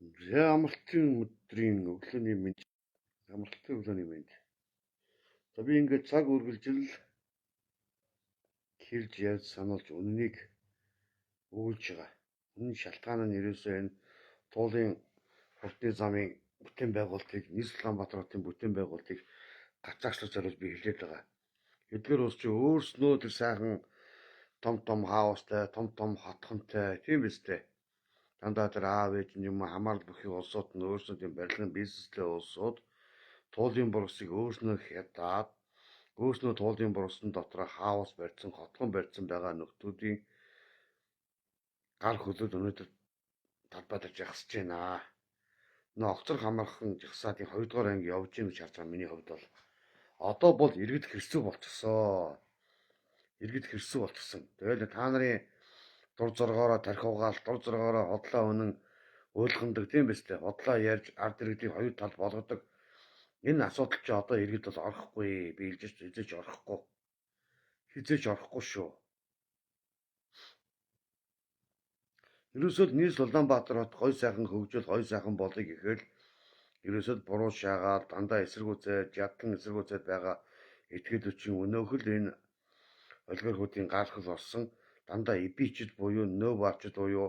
Амралтын өдрийн өглөөний мэнд амралтын өглөөний мэнд. За би ингээд цаг үргэлжил хэрж яаж сануулж үннийг өгүүлж байгаа. Үнэн шалтгаан нь ерөөсөө энэ туулын хурдны замын бүтээн байгуулалтыг Нийс Улаанбаатар хотын бүтээн байгуулалтыг гацаагчлах зориулж би хэлээд байгаа. Эдгээр улс чи өөрснөө тэр сайхан том хаустай, том хотхонтой тийм биз дээ. Дандаа тэр аав ээж юм хамаарал бүхий улсууд нь өөрсдөө тийм барилгын бизнестэй улсууд туулын бургасыг өөрснөө хятад өөрснөө туулын бургасан дотор хаус барьсан, хотгон барьсан байгаа нөхдүүдийн гар хөлөд өнөөдөр талбайд жагсаж байна. Нөө огцор хамаархан жагсаадын 2 дугаар анги явж ийм шаарч байгаа миний хувьд бол одоо бол иргэд хэрсүү болчихсон. Иргэд хэрсүү болчихсон. Тэгэл та нарын дур зоргоороо тархиугаал, дур зоргоороо хотлоо өнөн ойлгондог тийм биз дээ. Хотлоо ярьж ард иргэдийг хоёр тал болгодог. Энэ асуудал чи одоо иргэд бол орохгүй. Би хэлж хизээч орохгүй. Хизээч орохгүй шүү. Ерөөсөө Нийс Улаанбаатар хот гой сайхан хөгжил, гой сайхан болыг гэхээр ерөөсөө буруу шаагаал, дандаа эсэргүүцээд, ядтан эсэргүүцээд байгаа этгээдүүчийн өнөөхөл энэ олигархуудын гал хөл болсон дандаа эбичд буюу нөөбачд буюу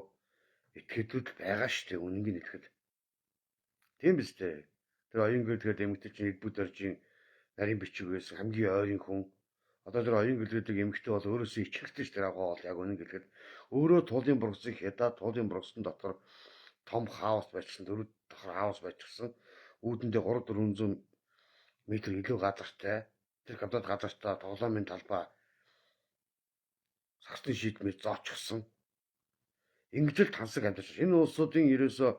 этгээдүүд байгаа шүү дээ. Үнэнгийн итгэл. Тийм биз дээ. Тэр оюун гэлгээд эмэгтэй чинь элбүүд оржийн нарийн бичиг байсан хамгийн ойрын хүн. Одоо тэр оюун гэлгээдэг эмэгтэй бол өөрөөсөө ичгэлтэй ш тэр агуу бол яг үнэн гэлгээд өөрөө туулын бургасыг хядаад туулын бургасан дотор том хаус барьсан, 4 дахь хаус барьчихсан. Үүдэндээ 300-400 м илүү газартай. Тэр гадаад газартаа тоглоомын талбай сагсны шийдмээр зоочгсон. Ингэж л тансаг амьдарч. Энэ улсуудын ерөөсөө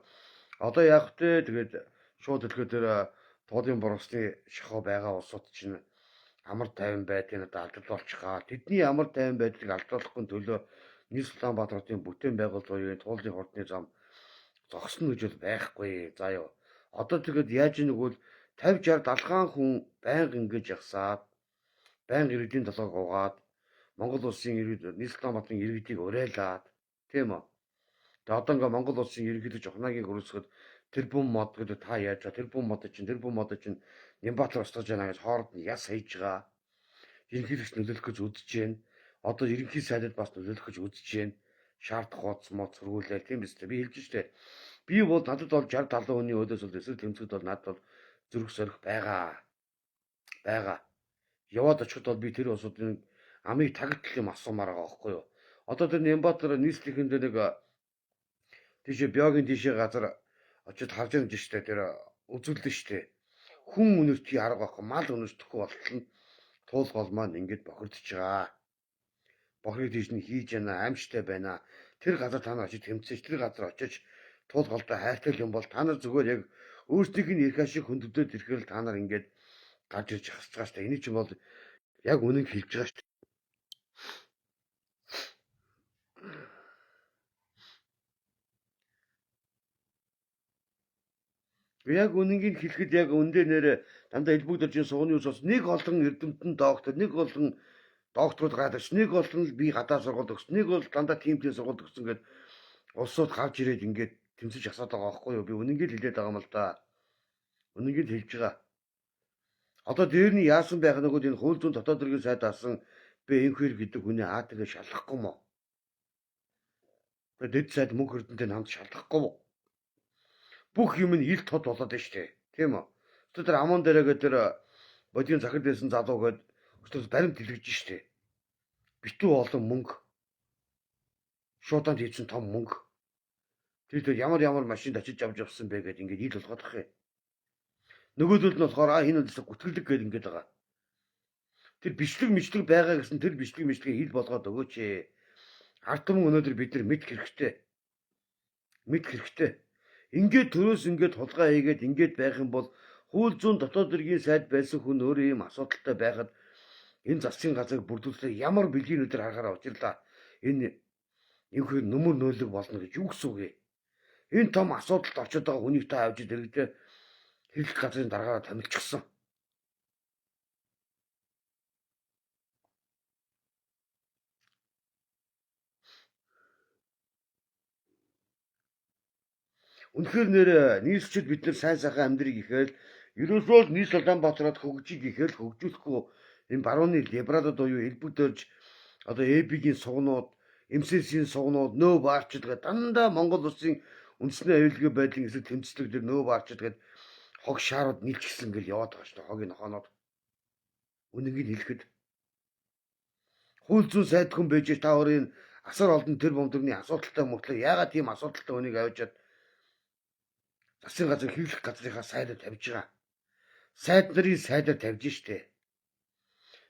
одоо яг тэ тэгээд шууд хэлэхэд тэр туулын бургасны шахуу байгаа улсууд чинь амар тайван байдгийг надад алдуулчихаа. Тэдний амар тайван байдлыг алдуулахгүй төлөө Нийс Улаанбаатар хотын бүтээн байгуулалт буюу туулын хурдны зам зогсно гэж бол байхгүй. За ёо. Одоо тэгээд яаж нэгвэл 50 60 далгаан хүн байнга ингэж явсаад байнга иргэдийн толгойг угаад Монгол улсын Нийс Улаанбаатарын иргэдийг урайлаад тийм үү. Тэгээд одоо ингээ Монгол улсын ерөнхийлөгч Ухнагийн хөрөсгөд тэрбум мод гэдэг та яаж байгаа тэрбум мод чинь Нямбатар устгаж байна гэж хооронд нь яс хийж байгаа. Ерөнхийлөгч нөлөөлөх гэж үзэж байна. Одоо ерөнхий сайдад бас нөлөөлөх гэж үзэж байна. Шаардах хуудас мод сургуулиа тийм биз дээ. Би хэлж штэ. Би бол надад бол 60 70 хүний өөдөөс бол эсрэг тэмцэхэд бол надад бол зүрх сорих байгаа. Яваад очиход бол би тэр улсуудын амийг тагтл юм асуумаар байгаа байхгүй юу. Одоо тэр Нямбатар нийслэлийн дээр нэг тийшээ биогийн тийшээ газар очиж харж байгаа юм штэ. Тэр үзүүлдэг штэ. Хүн үнэртгий арга байхгүй мал үнэртэхгүй болтол нь туулгол маань ингэж бохирдож байгаа. Бохирд тийш нь хийж яана аимштай байна. Тэр газар та нар очиж тэмцээж тэр газар очиж туулголтой хайртай юм бол та нар зүгээр яг өөрсдийнх нь эрх ашиг хөндөдөөд ирэхээр та нар ингэж гарч ирж хасж байгаа штэ. Эний чинь бол яг үнэн хэлж байгаа штэ. Яг үнэнгийг хэлэхэд яг үндэ нэрэ дандаа элбэгдэржин сууны ус бас нэг олон эрдэмтэн доктор, нэг олон докторууд гадагш, нэг олон л би гадаа сургууль өгсөн, нэг бол дандаа тиймтэй сургууль өгсөн гэд улсууд гарч ирээд ингээд тэмцэж асаад байгаа байхгүй юу? Би үнэнгийг хэлээд байгаа юм л да. Үнэнгийг хэлж байгаа. Одоо дээр нь яасан байх нэгүүд энэ хууль зүйн дотоод хэргийн сайд асан Бэнхвэр гэдэг хүний АТГ шалгахгүй мó. Дэд сайд мөнх эрдэнтэй хамт шалгахгүй мó. Бүх юм нь ил тод болоод байна штэ. Тийм үү? Тэр аман дээрээ тэр бодгийн захир дээсэн залуу гээд өстөс баримт дэлгэж штэ. Битүү олон мөнгө. Шууданд хийсэн том мөнгө. Тэр ямар машинд очиж авч явсан бэ гэд ингээд ил болгоод ах юм. Нөгөөдөл нь болохоор энэ үндсээ гүтгэлэг гээд ингээд байгаа. Тэр бичлэг байгаа гэсэн тэр бичлэгийг хил болгоод өгөөч ээ. Ард түмэн өнөөдөр бид нар мэд хэрэгтэй. Ингээд төрөөс ингээд хулгай хийгээд ингээд байх юм бол хууль зүйн дотоод хэргийн сайд байсан хүн өөрөө ийм асуудалтай байхад энэ засгийн газрыг бүрдүүлэх ямар бэлгийн өдөр харахаараа учирлаа. Энэ ихэр нүмер нөөлөг болно гэж юу гэсэн үг вэ? Энэ том асуудалд очиод байгаа хүнийг та авч ирдээ хэлэх газрын дараагаараа томилчихсан. Үнэхээр нэр нийслэлчд бид нар сайн сайхан амьдрыг ихээр ерөөсөө л нийс Улаанбаатарт хөгжиж ихээр хөгжүүлэхгүй энэ барууны либералууд буюу элбэгдэрж одоо ЭБ-ийн сугнууд, МСС-ийн сугнууд нөө баарчд гэдэг дандаа Монгол улсын үндэсний аюулгүй байдлын эсрэг тэмцдэг дээр нөө баарчд гэдэг хог шаарууд нийлчихсэн гэл яваад байгаа шүү дээ. Хогийн нохоонод. Үнэнгийг хэлэхэд хууль зүйн сайд хүн байж та өөрийн асар олон тэр бомдөрны асуудалтай мөртлөө яагаад тийм асуудалтай хүнийг авчиад засгийн газар хэвлэх газрынхаа сайдаар тавьж байгаа. Сайд нарын сайдаар тавьж штэ.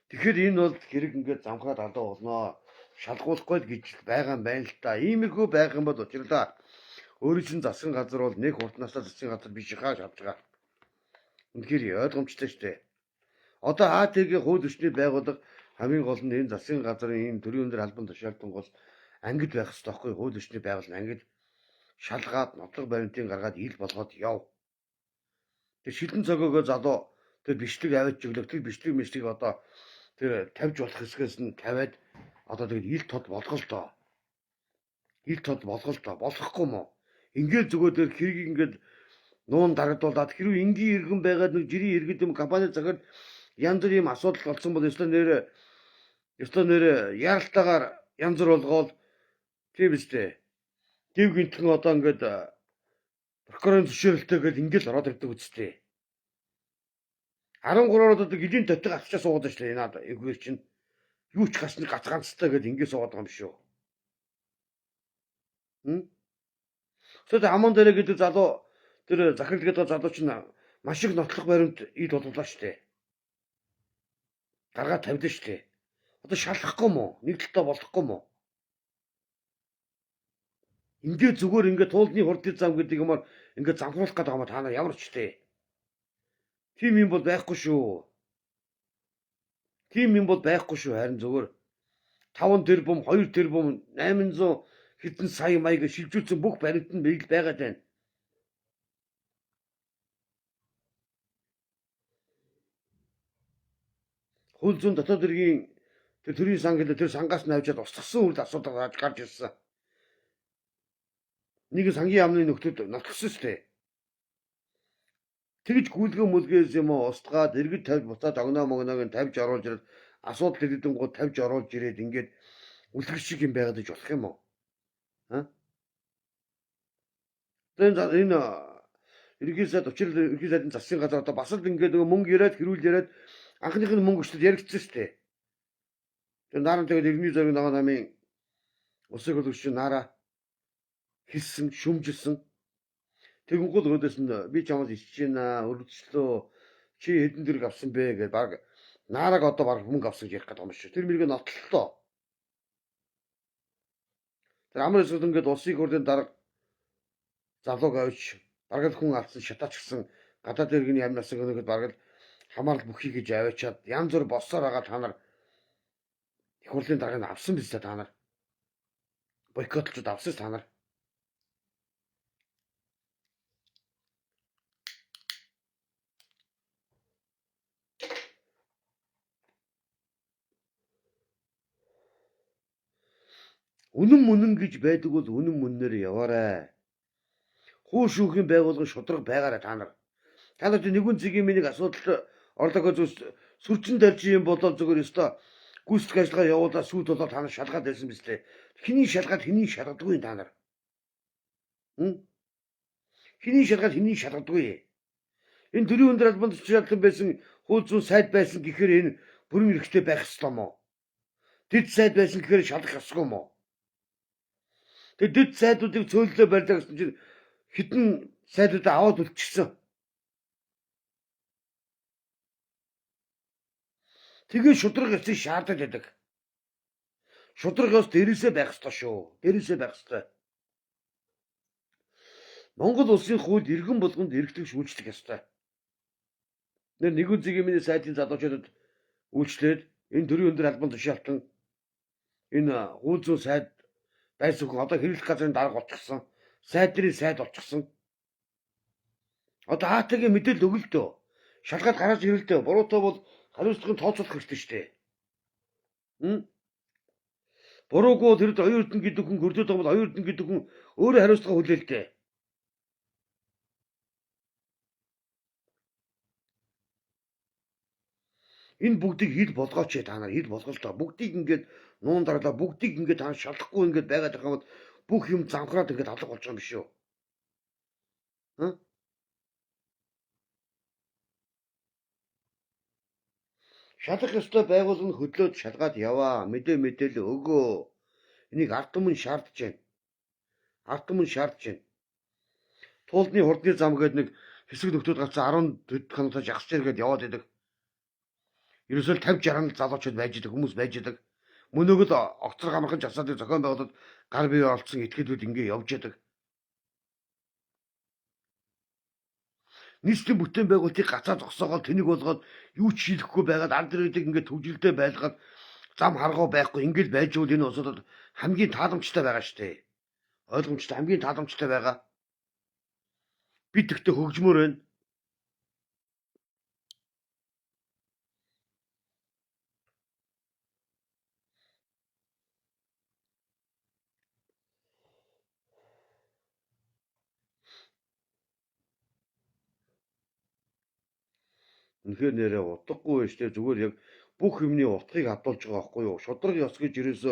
Тэгэхээр энэ бол хэрэг ингээд замхаад алдаа болно. Шалгуулахгүй л гэж байгаа юм байна л та. Иймэрхүү байх юм бол учирлаа. Өөрийн чинь засгийн газар бол нэг хурднаасаа засгийн газар биш хаа шавж байгаа. Үнэхээр ойлгомжтой штэ. Одоо АТГ-ийн хууль эрхний байгууллага хамгийн гол нь энэ засгийн газрын энэ төрийн өндөр албан тушаалтан бол ангид байх ёстой байхгүй. Хууль эрхний байгууллага ангид шалгаад нотлох баримтын гаргаад ил болгоод яв. Тэр шилэн цогоогоо залуу тэр бичлэг аваад өглөө тэр бичлэг мэшлийг одоо тэр тавьж болох хэсгээс нь тавиад одоо тэгээд ил тод болгол доо. Ил тод болгол доо. Болохгүй мó. Ингээд зүгээр тэр хэрэг ингээд нуун дарагдуулаад хэрвээ энгийн иргэн байгаад нэг жирийн иргэд юм компани цагаар янз бүр юм асуудал болсон бол ёстой нэр яралтаагаар янз бүр болгоол тийм үстэй. Гів гинтхэн одоо ингээд прокурорын зөвшөөрөлтөйгээр ингээл ороод ирдэг үстэй. 13-оор одоо гидийн дотор авчаа суугаад шүү дээ. Энэ эвгээр чинь юу ч гасны гацгаанцтай гэдээ ингээд суугаад байгаа юм шүү. Тэгээд аман дээр гэдэг залуу тэр захирал гэдэг залуу чинь маш их нотлох баримт ид болголоо шүү дээ. Гаргаад тавьлаа шүү дээ. Одоо шалахгүй мó? Нэг талтай болохгүй мó? Ингээд зүгээр ингээд туулны хурдын зам гэдэг юмар ингээд замхруулах гэдэг юм та нар ямар ч дээ. Тим юм бол байхгүй шүү. Тим юм бол байхгүй шүү. Харин зүгээр 5 тэрбум, 2 тэрбум, 800 хэдэн сая маяг шилжүүлсэн бүх баримт нь байгаад байна. Хууль зүйн дотоод хэргийн тэр төрийн сан гэдэг тэр сангаас нь авчиад устгасан үйл асуудал гарч ирсэн. Нэг сангийн яамны нөхдөд нотгосон шүү дээ. Тэгж гүйлгэн мүлгээс юм уу устгаад иргэд тавьж буцаад огноо могноог нь тавьж оруулж ирээд асуудал хэдэн гоо тавьж оруулж ирээд ингээд үлгэр шиг юм байгаад иж болох юм уу? Энэ ерхий сайд учрал ерхий сайдын засгийн газар одоо бас л ингээд мөнгө яриад хэрүүл яриад анхных нь мөнгө өчтөд яригдсан шүү дээ. Тэр наран тэгээд иргэний зориг нөгөө намын усыг хөлөгч нараа хэлсэн шүмжилсэн. Тэгэнгүүт өөдөөс нь би чамаас ичж байна өргөжлөө чи хэдэн дэрэг авсан бэ гэж баг наараг одоо баг мөнгө авсан гэж ярих гэдэг юм шүү. Тэр мэрийг нотлолтоо. Тэр амар эсвэл ингээд улсын хурлын дарга залууг авч бараг хүн авсан шатаач гсэн гадаад иргэний амнаас өнөөхөд бараг хамаарал бүхий гэж аваачаад янз бүр боссоор байгаа та нар их хурлын даргаыг авсан биз та нар. Бойкотлж авсан та нар. Үнэн мөнэн гэж байдаг бол үнэн мөннээр яваарай. Хуу шүүхийн байгууллагын шудраг байгаарай та нар. Та нар нэгэн зэгийн миний асуудалд орлогоо сүрчин тарьж юм болоод зөвхөн өстой гүйцэтгэх ажиллагаа явуулаад сүйд болоод та нар шалгаад байсан биз дээ. Хэний шалгаад хэний шалгадаггүй та нар. Хэний шалгаад хэний шалгадаггүй. Энэ төрийн өндөр албан тушаалтан байсан хууль зүйн сайд байсан гэхээр энэ бүрэн эрхтэй байх ёстой мó. Дэд сайд байсан гэхээр шалгах ёсгүй мó. Тэгээд дэд сайдуудыг цөөллөө барьлаа гэсэн чинь хэдэн сайдуудаа аваад үлдчихсэн. Тэгээ шудраг яцыг шаарддаг гэдэг. Шудраг ёс дээрээсээ байх ёстой шүү. Дээрээсээ байх ёстой. Монгол улсын хууль иргэн болгонд эргэлтэг шүүжлэх ёстой. Нэгэн зэгийн миний сайдын залуучуудад үйлчлээд энэ төрийн өндөр албан тушаалтан энэ хууль зүйн сайд байсан хүн одоо хэрэглэх газрын дарга болчихсон. Сайд нарын сайд болчихсон. Одоо АТГ мэдээлэл өгөлтөө. Шалгаад гаргаж ирэлтөө. Буруутай бол хариуцлагын тооцоолох хэрэгтэй шүү дээ. Буруугүй тэр оюун эрдэнэ гэдэг хүн хөрдөөд байгаа бол оюун эрдэнэ гэдэг хүн өөрөө хариуцлага хүлээлтээ. Энэ бүгдийг хил болгооч та нар хил болголтоо. Бүгдийг ингээд нуун дарлаа бүгдийг ингээд та шалахгүй ингээд байгаад байгаа юм бүх юм замхраад ингээд алга болж байгаа юм биш үү? Шалгах ёстой байгууллага нь хөдлөөд шалгаад яваа. Мэдээлэл өгөө. Энийг ард түмэн шаардж байна. Ард түмэн шаардж байна. Туулдны хурдны зам гэдэг нэг хэсэг нөхдүүд гацсан 10 хоногтой жагсч иргээд яваад идэг. Ерөөсөө 50 60 залуучууд байж идэг, хүмүүс байж идэг. Мөнөөгөл огцрог амархан жасаадыг зохион байгуулалт гар бие олцсон этгээдүүд ингээ явж идэг. Нийслэлийн бүтээн байгуулалтыг гацаа зогсоогоод тэнийг болгоод юу ч хийхгүй байгаад ард ирээдийг ингээ төвжилтэй байлгаад зам харгуу байхгүй ингээд байж үл энэ улсуудад хамгийн тааламжтай байгаа шүү дээ. Ойлгомжтой хамгийн тааламжтай байгаа. Бид тэгтээ хөгжмөр байна. Үнэхээр нэрээ утгагүй байж тээ зүгээр яг бүх юмны утгыг хадуулж байгаа байхгүй юу? Шудраг ёс гэж ерөөсө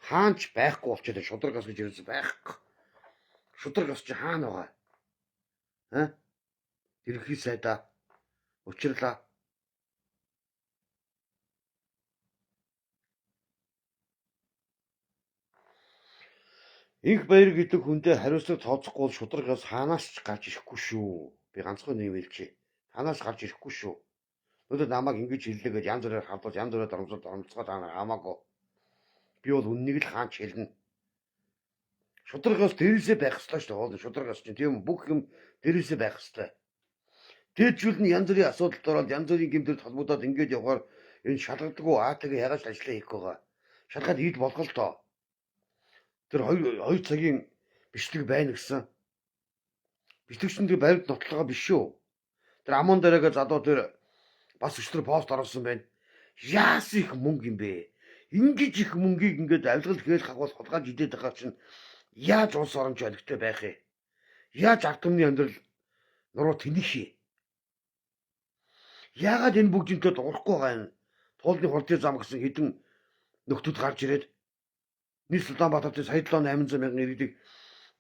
хаанч байхгүй болчиход байна. Шудраг ёс гэж ерөөсө байхгүй. Шудраг ёс чи хаана байгаа? Ерхий сайдаа учирлаа. Инх баяр гэдэг хүндээ хариуцлага тооцохгүй бол шудраг ёс хаанаас ч гарч ирэхгүй шүү. Би ганцхан нэг хэлчихье. Танаас гарч ирэхгүй шүү. Өнөөдөр намайг ингэж хэллээгээд янз бүрээр хавдуулж янз бүрээр дормцгоо та нар хамаагүй. Би бол үннийг л хаанч хэлнэ. Шудраг ёс дээрээсээ байх ёстой шүү дээ. Шудраг ёс чинь тийм бүх юм дээрээсээ байх ёстой. Дээдчүүл нь янз бүрийн асуудалд ороод янз бүрийн гэмтэлд холбогдоод ингэж явахаар энэ шалгадаггүй аатаг ягаад ажиллаа хийх байгаа. Шалгаад ийд болгол тоо. Тэр 2 цагийн бичлэг байна гэсэн. Бичлэгчэнд баримт нотлогоо биш шүү. Тэр амун дээрээ залуу тэр бас өчтөр пост оруулсан байна. Яас их мөнгө юм бэ? Ингэж их мөнгийг ингээд авилгал хээл хагуул хулгайж идээд байгаа чинь яаж улс оронч олигтой байх вэ? Яаж ард түмний амьдрал нуруу тэнийх вэ? Яагаад энэ бүгдэнтэй дуурахгүй байгаа юм? Туулны хурдны зам гэсэн хэдэн нөхдүүд гарч ирээд нийс Улаанбаатарын сая 7-800 мянган иргэдийг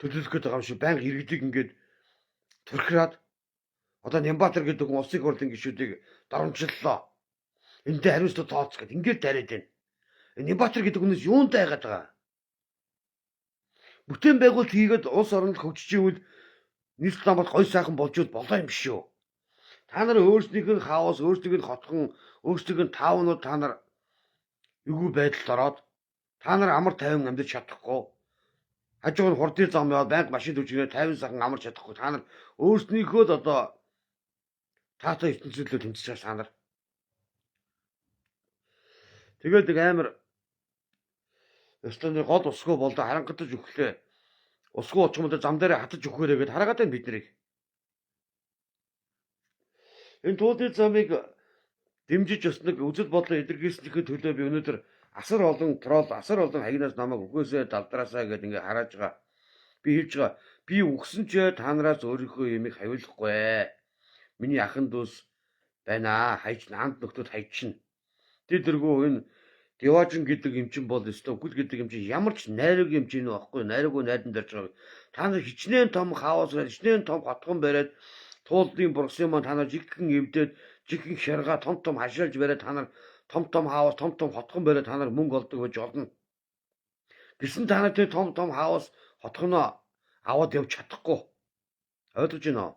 төлөвлөх гээд байгаа юм шиг байнга иргэдийг ингээд төрхраад одоо Нямбатар гэдэг хүн улсын хурлын гишүүдийг дарамжллаа. Эндээ хариуцлага тооц гэд ингээд тариад байна. Нямбатар гэдэг хүнээс юунтай хайгаад байгаа? Бүтээн байгуулалт хийгээд улс оронд хөгжиж ивэл нийс Улаанбаатар гой сайхан болж ивэл болоо юм биш үү? Та нар өөрсдийнх нь хаос, өөрсдийнх нь хотхон, өөрсдийнх нь таавнууд та нар эвгүй байдалд ороод та нар амар тайван амьдарч чадахгүй. Хажууг нь хурдны зам яваад банк машин түжигээ 50 сахан амарч чадахгүй. Та нар өөрснийхөө л одоо таатай ертөнцөлөө тэмцэж байгаа та нар. Тэгээд нэг амар өстөний гол усгүй болдоо харангатаж өглөө. Усгүй очихмод зам дээр хатаж өгөхөөрэй гэд хараагаад байна бид нарыг. Энэ туулын замыг дэмжиж бас нэг үзэл бодлоо илэрхийлснийхээ төлөө би өнөөдөр асар олон трол, асар олон хагнаас намайг өгөөсөө далдраасаа гэд ингээ харааж байгаа. Би хэлж байгаа. Би үгсэн ч та нараас өөрийнхөө ямиг хавилахгүй. Миний ахын дүүс байна. Хайч наанд нөхдөд хайчна. Тэргөө энэ Деважин гэдэг юм чин бол өстө гүл гэдэг юм чин ямар ч найраг юм чин байхгүй. Найраггүй найдан дэрж байгаа. Та нар хичнээн том хаос, хичнээн том хотгон бариад туулдын бургсын маань та нар жигхэн эвдээд жигхэн шарга том хашаалж бариад та нар том хаус, том хотгон бариад та нар мөнгө олдог байж олно. Гэсэн та нар тэр том хаус, хотгоноо аваад явж чадахгүй. Ойлгож байна уу?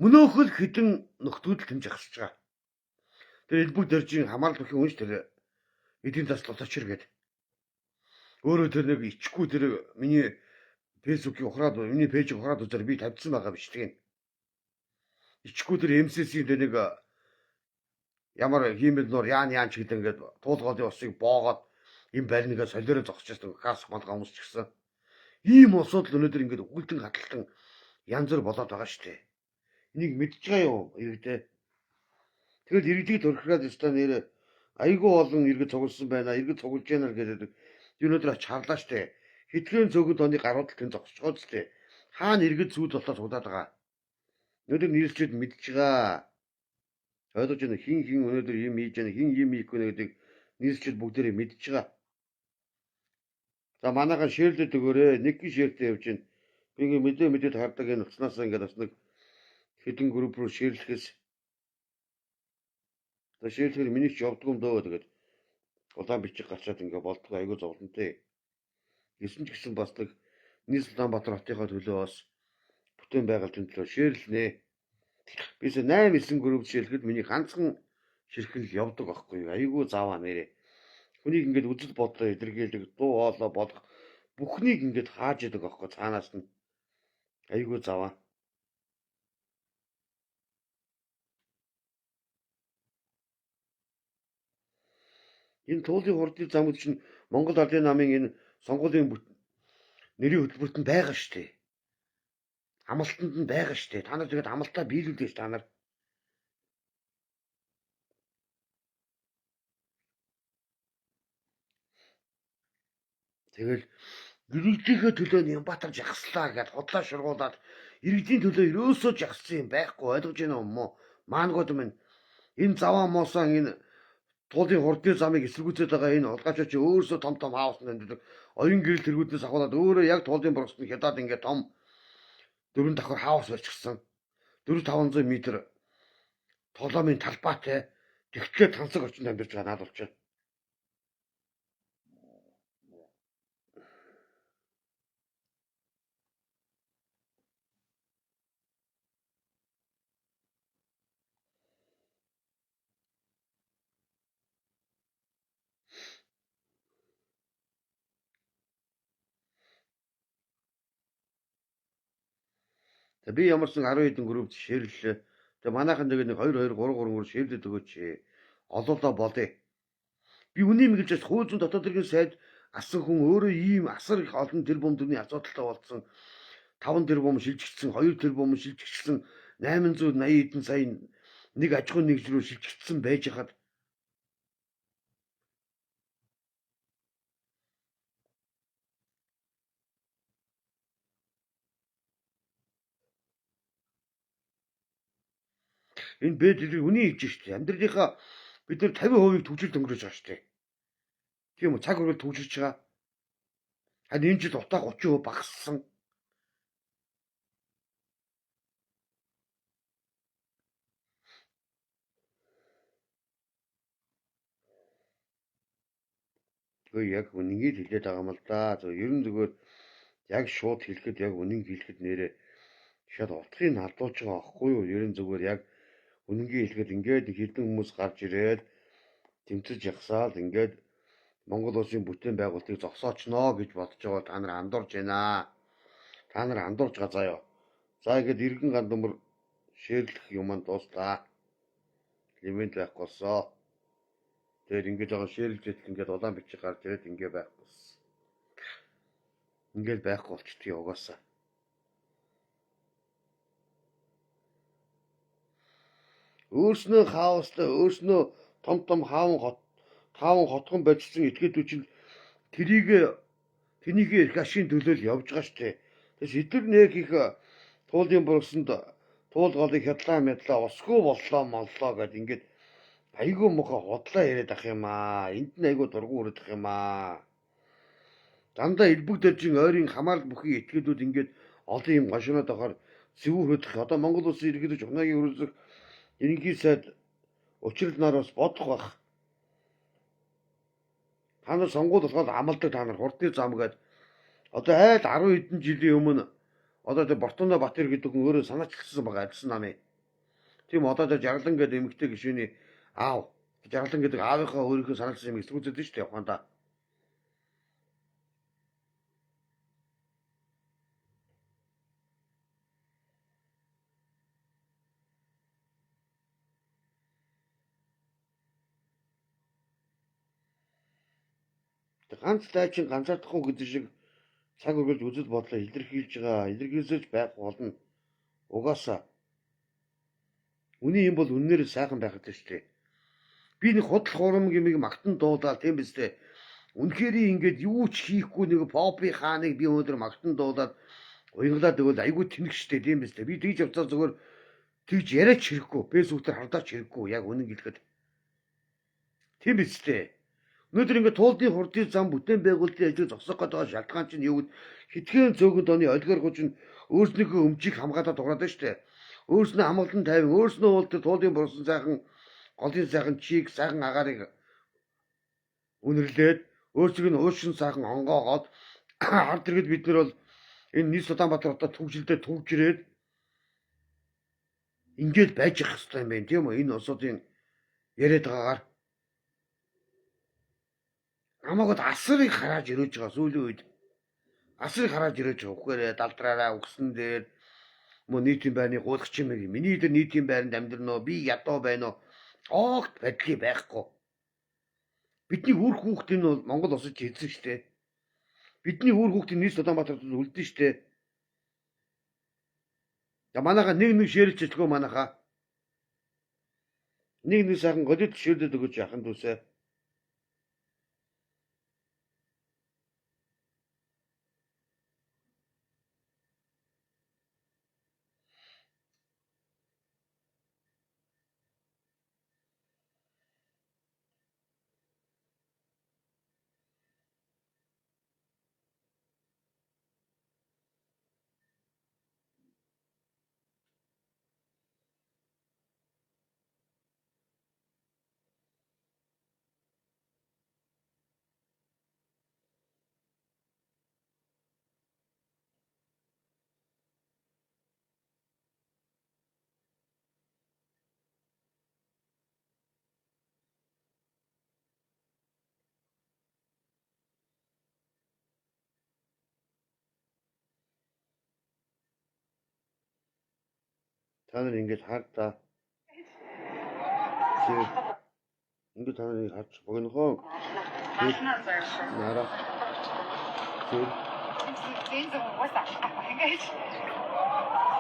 Мөнөөхөл хідэн нөхдүүд тэмж ахсаж байгаа. Тэр элбэг дэржийн хамаарал бүхий үнш тэр эдийн засал болооч гээд. Өөрөө тэр нэг ичгүй тэр миний фэйсбүүкийг ухраад, миний пэйжийг ухраад үзэр би тавьдсан байгаа биш тийм. Ичгүй тэр МСС-ийн тэр нэг ямар хиймэл нуур яан ч гэдэг ингээд туулгоодын усыг боогоод им барингаа солиороо зогсчихсан хаас малгай хүмүүс ч гэсэн. Ийм асуудал өнөөдөр ингээд үгэлдэн хаталтан янз бүр болоод байгаа шүү дээ. Энийг мэдж байгаа юу иргэдээ? Тэгэл иргэдийг төрхраад өстой нэр айгүй олон иргэд цугласан байна. Иргэд цуглаж яана гэдэг өнөөдөр ач харлаа шүү дээ. Хэдхэн цөөхөд оны гаруудад тэн зогсож байгаа шүү дээ. Хаана иргэд зүүд болоод цуглаад байгаа. Өнөөдөр нийслэлд мэдж байгаа. Ойлгож байна. Хин өнөөдөр юм хийж байна, хин юм хийхгүй нэ гэдэг нийслэлд бүгдээрээ мэдж байгаа. За манайхаа шеэрлээд өгөөрэй. Нэг гин шеэртэй явж байна. Би ингээ мэдээд хардаг энэ уцнаас ингээ бас нэг хэдэн групп руу шеэрлэхээс. За шеэрлэхээр миний ч явдгүй юм дөө тэгээд улаан бичих гарчаад ингээ болдгоо айгүй зовлонтой. Гэсэн ч гэсэн бас нэг нийс Улаанбаатар хотынхаа төлөө бас бүтээн байгуулалтын төлөө шеэрлэнэ. Бис 8 9 групп шеэрлэхэд миний ганцхан ширхэг л явдаг байхгүй. Айгүй зааваа нэрээ. Хүнийг ингээд үзэл бодлоо илэрхийлдэг, дуу хоолой болох бүхнийг ингээд хааж яадаг байхгүй цаанаас нь. Айгүй зааваа. Энэ туулын хурдын замууд чинь Монгол Ардын намын энэ сонгуулийн нэрийн хөтөлбөрт нь байгаа шүү дээ. Амлалтанд нь байгаа шүү дээ. Та нар тэгээд амлалтаа биелүүлдэг ш та нар. Тэгэл иргэдийнхээ төлөө Нямбатар жагслаа гэж хотлоо шургуулад иргэдийн төлөө ерөөсөө жагссан юм байхгүй ойлгож байна уу мо? Маангууд минь энэ заваа моосон энэ туулын хурдны замыг эсэргүүцээд байгаа энэ улгаачч өөрсдөө том хаусанд амьддаг. Оюун гэрэл тэргүүднээс ахуулаад өөрөө яг туулын боргоцны хядаад ингээд том 4 давхар хаус барьчихсан. 400-500 м толомын талбайтай тэгтлээ тансаг орчинд амьдарч байгаа наад болчихно. За би ямарсан 10 хэдэн группт шеэрлээ. Тэгээ манайхан тэгээд нэг 2 2 3 3 шеэрлээд өгөөч. Олоолаа болъё. Би үнийг мэгэлж хууль зүйн дотоод хэргийн сайд асан хүн өөрөө ийм асар их олон тэрбум төгрөгийн асуудалтай болсон. 5 тэрбум шилжигдсэн, 2 тэрбум шилжигдсэн, 880 хэдэн сая нэг аж ахуйн нэгжлүү шилжигдсэн байж хаад энэ бэд үний хийж штэ. Амьдралынхаа бид нар 50% төвчл өнгөрөөж байгаа штэ. Тийм үү цаг үрэл төвчилж байгаа. Харин энэ жил утаа 30% багассан. Өө яг үннийг хэлээд байгаа юм л да. Ер нь зүгээр яг шууд хэлэхэд яг үннийг хэлэхэд нэрээ шал утгыг алдуулж байгаа байхгүй юу? Ер нь зүгээр яг үннийг хэлэхэд ингээд хэдэн хүмүүс гарч ирээд тэмцэж ягсаал ингээд Монгол улсын бүтээн байгуулалтыг зогсоочноо гэж бодож байгаа та нар андуурж байна. Та нар андуурж байгаа заяа. За ингээд иргэн гандамар шеэрлэх юмд дуустаа. Лимит байхгүй болсоо. Тэгээд ингээд байгаа шеэрлжэд ингээд улаан бичих гарч ирээд ингээд байхгүй болсон. Ингээд байхгүй болчихдгийг угаасаа. Өөрснөө хаостай өөрснөө том хаавн хотгон бодсон этгээдүүд чинь тэнийг эрх ашийн төлөө л явж байгаа штэ. Тэгээс эдгээр нэг их туулын борсонд туулгалыг хядлаа мэдлаа усгүй боллоо моллоо гэд ингээд айгүй муха худлаа яриад ах юм аа. Энд нь айгүй дургу өрөд ах юм аа. Дандаа элбэг дэржин ойрын хамаарал бүхий этгээдүүд ингээд олон юм гашуунаад ахаар зэвүүрэх. Одоо Монгол улсын иргэдэж унагийн өрөөсөх ерөнхий сайд учрал нар бас бодох бах. Та нар сонгуул болоход амлдаг та нар хурдны зам гээд одоо айл 10 хэдэн жилийн өмнө одоо тэр Бортоно Батэр гэдэг хүн өөрөө санаачилсан байгаа альсан намын. Тийм одоо тэр Жаргалан гэдэг эмэгтэй гишүүний аав. Жаргалан гэдэг аавынхаа өөрийнхөө санаачилсан юм эсвүүцэд нь шүү дээ ухаандаа. Ганц дайчин ганцаардахгүй гэдэг шиг цаг үргэлж үзэл бодлоо илэрхийлж байгаа. Илэрхийлж байх болно. Угаасаа. Үний юм бол үннээр сайхан байхад шүү дээ. Би нэг худал хурам гэмиг магтан дуулаад тийм биз дээ. Үнэхээр ингээд юу ч хийхгүй нэг попи хааныг би өнөөдөр магтан дуулаад уянгалаад өгвөл айгүй тэнэг штэ тийм биз дээ. Би тэгж явцаа зүгээр Тэгж яриач хэрэггүй. Фэйсбүүкээр хардаач хэрэггүй. Яг үнэн гэлэхэд. Тийм биз дээ. Өнөөдөр ингээд туулдын хурдын зам бүтээн байгуулалтын ажил зогсоох гэдэг шалтгаан чинь юу гэвэл хитгэн цөөхөнд оны олигархууд чинь өөрснийхөө өмчийг хамгаалаад дуурайд байна шүү дээ. Өөрснөө амгалан тайван, өөрснөө бол туулдын бурсан сайхан, голын сайхан чийг, сайхан агаарыг үнэрлээд, өөрсдийг нь уушин сайхан онгоогоод ард иргэд бид нар бол энэ нийс Улаанбаатар хотод төвжилдээ төвж ирээд ингээд байж ах хэрэгтэй юм байна тийм үү? Энэ улсуудын яриад байгаагаар намайг асрыг хараад ирэж байгаа сүүлийн үед. Асрыг хараад ирэж байгаа. Үхээрээ далдраараа өгсөн дээр мөн нийтийн байрны гуйлагч юм ээ. Миний дээр нийтийн байранд амьдрноо, би ядуу байна уу? Огт байдлыг байхгүй. Бидний үр хүүхдийн нь бол Монгол улсад хийсэн шүү дээ. Бидний үр хүүхдийн нийс Улаанбаатарт үлдэн шүү дээ. За манайха нэг ширэлж хэлгүй манайха. Нэг сайхан голид ширэлд өгөж яхан дүүсээ. Та нар ингэж хардаа. Ингээд та нарыг харж богинохоо. Нара.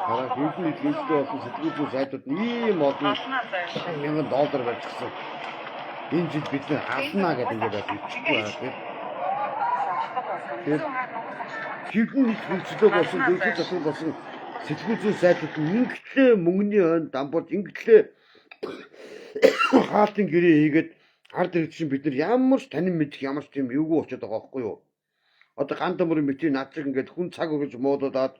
Хараа хийхний хэлтэй болсон сэтгүүлчийн сайтууд ийм олон $1,000 барьчихсан. Энэ жил бид нэр хаалнаа гэдэг ингээд хэлчихгүй байна тийм. Хэвний хэмжлэг болсон, дөрөв засаг болсон сэтгүүлчийн сайтууд ингэтлээ мөнгөний хойно дампуурж ингэтлээ хаалтын гэрээ хийгээд ард иргэд чинь бид нар ямар ч танин мэдэх ямар ч тийм эвгүй очиод байгаа байхгүй юу? Одоо гандан бүрийн мэтийн над шиг ингээд хүн цаг өгөж муудаад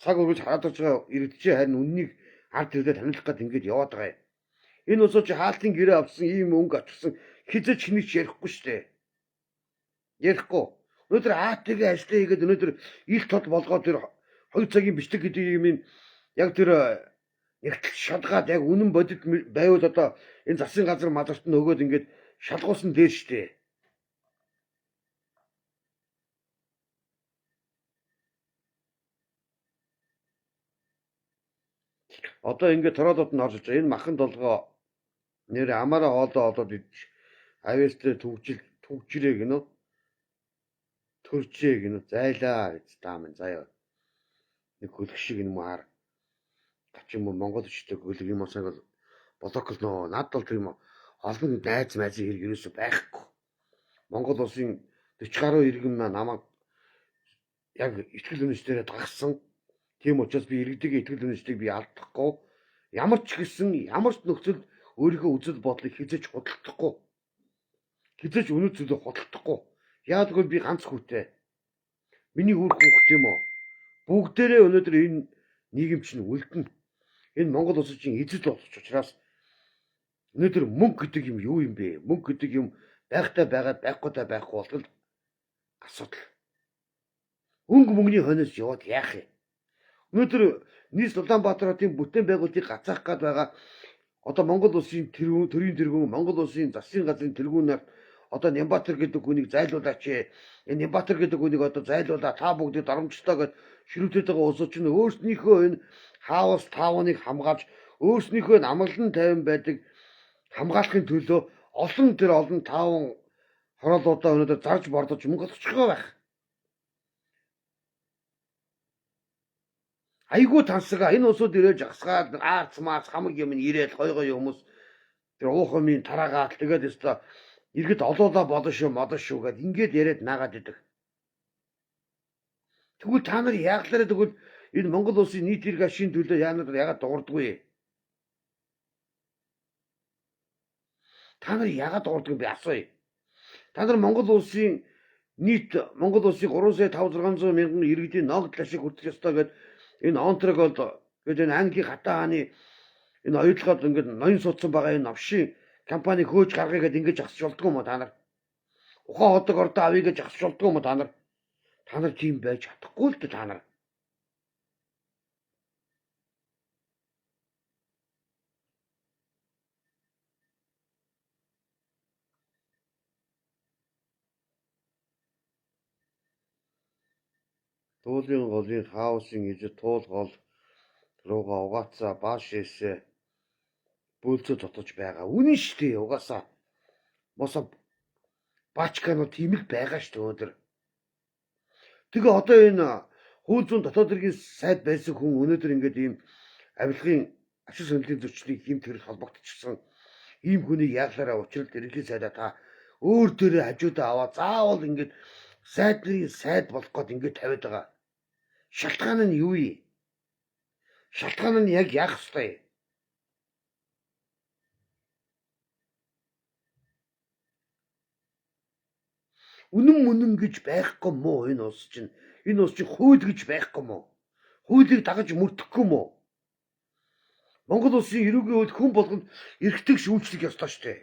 цаг өгөж хараад байгаа иргэдчээ харин үннийг ард иргэдэд танилцах гээд ингээд яваад байгаа юм. Энэ усоо чи хаалтын гэрээ авсан ийм мөнгө авчихсан хизэж хэнийг ч ярихгүй шүү дээ. Ярихгүй. Өнөөдөр АТГ ажлаа хийгээд өнөөдөр ил тод болгоод тэр 2 цагийн бичлэг гэдэг юм яг тэр нэгтэл шалгаад яг үнэн бодит байвал одоо энэ засгийн газар маларт нь өгөөд ингээд шалгуусан дээр штэ. Одоо ингээд тороодод нь орж иж энэ махан долгоо нэр амаараа хоолоо олоод идэж авьяастай төвжирээ гинэ. Төржээ гинэ. Зайлаа гэж тааман заяа. Нэг хөлөг шиг юм аар гач юм Монгол ичдэг хөлөг юм усаг болок нөө над бол тийм олон найз майзын хэрэг ерөөсөй байхгүй. Монгол улсын 40 гаруй иргэн намайг яг итгэл үнэчдэрээ дагсан. Тийм учраас би иргэдэг итгэл үнэчдийг би алдахгүй. Ямар ч гэсэн ямар ч нөхцөлд өөрийнхөө үзэл бодлыг хизэж худалдахгүй. Хизэж үнэт зүйлийг худалдахгүй. Яагаад гэвэл би ганц хүүтэй. Миний үр хүүхд юм уу? Бүгдээрээ өнөөдөр энэ нийгэм чинь үлдэн. Энэ Монгол улс чинь эзэд болох учраас өнөөдөр мөнгө гэдэг юм юу юм бэ? Мөнгө гэдэг юм байхтай байгаад байхгүйтай байхгүй болтол асуудал. Өнгө мөнгөний хойноос яваад яах юм? Өнөөдөр нийс Улаанбаатар хотын бүтээн байгуулалтыг гацаах гээд байгаа одоо Монгол улсын төрийн тэргүүн, Монгол улсын засгийн газрын тэргүүнээр одоо Нямбатар гэдэг хүнийг зайлуулаач. Энэ Нямбатар гэдэг хүнийг одоо зайлуулаа. Та бүгдийг дарамжтай гэж ширүүдэд байгаа улсууд чинь өөрснийхөө энэ хаавс таавныг хамгаалж, өөрснийхөө амгалан тайван байдаг хамгаалахын төлөө олон тааван хороолуудаа өнөөдөр зарж бордож мөнгө олгочих байх. Айгуу тансага энэ усууд ирээж агсгаад аарц маарц хамаг юм ирээд гой хүмүүс тэр уухамын тараагаад тэгээд өстө иргэд олоолаа бодно шүү гэд ингээд яриад наагаад идэг. Тэгвэл та нар яаглаараа тэгвэл энэ Монгол улсын нийт эрх ашигын төлөө яагаад дуурдаггүй? Та нар яагаад дуурдаг юм бэ асууя. Та нар Монгол улсын нийт Монгол улсыг 3,500,600 мянган иргэдийн ногдол ашиг хүртэх ёстой гэд энэ Онтрогод гэдэг энэ Английн хатаа хааны энэ оюутлогод ингээд ноён судсан байгаа энэ новшийн компани хөөж гаргая гэд ингэж асууж болдгоо юм уу та нар? Ухаан ходог ордоо авъя гэж асууж болдгоо юм уу та нар? Та нар тийм байж чадахгүй л дээ та нар. Туулын голын хаусын ижид туул гол руугаа угаацаа баашээсээ бөөлцөө дотож байгаа. Үнэн шүү дээ угаасаа. Мосо бачкано тийм л байгаа шүү дээ өнөөдөр. Тэгээ одоо энэ хүү зүүн дотоод хэргийн сайд байсан хүн өнөөдөр ингээд ийм авилгын ашиг сонирхлын зөрчлийн хэмт хэрэг холбогдчихсан. Ийм хүнийг яаглаараа учрал ерөнхий сайдаа та өөр дээрээ хажуудаа аваа заавал ингээд сайдны сайд болох гээд ингээд тавиад байгаа. Шалтгаан нь юу вэ? Шалтгаан нь яг яах ёстой? Үнэн гэж байхгүй мó энэ улс чинь? Энэ улс чинь хууль гэж байхгүй мó? Хуулийг дагаж мөрдөхгүй мó? Монгол улсын эрүүгийн хууль хүн болгонд эрхтэг шүүмжлэх ёстой шүү дээ.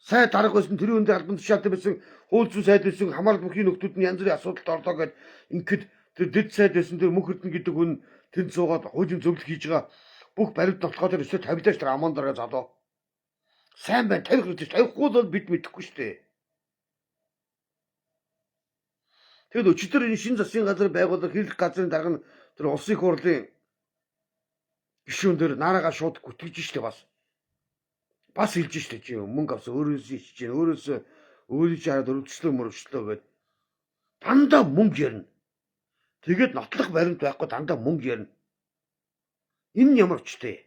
Сайд дарга байсан тэр үндэ албан тушаалтай байсан хууль зүйн сайд байсан хамаарал бүхий нөхдүүд нь янз бүрийн асуудалд орлоо гэд ингээд тэр дэд сайд байсан тэр мөнх эрдэнэ гэдэг хүн тэнд суугаад хуулийн зөвлөлт хийж байгаа бүх баримт нотгоо тэр өсөө тавилаач тэр аман дараа залуу. Сайн байна тавих гэж тавихгүй бол бид мэдэхгүй шүү дээ. Тэгэд өчигдөр энэ шинэ засгийн газар байгуулах хэрлэх газрын дарга нь тэр улсын их хурлын гишүүн дээр наараага шууд гүтгэж штэ бас хэлж штэ чи мөнгө авсан өөрөөсөө ичж чинь өөрөөсөө өөрийн хараад өрөвчлөө гэд дандаа мөнгө ярина. Тэгээд нотлох баримт байхгүй дандаа мөнгө ярина. Энэ ямар ч дээ.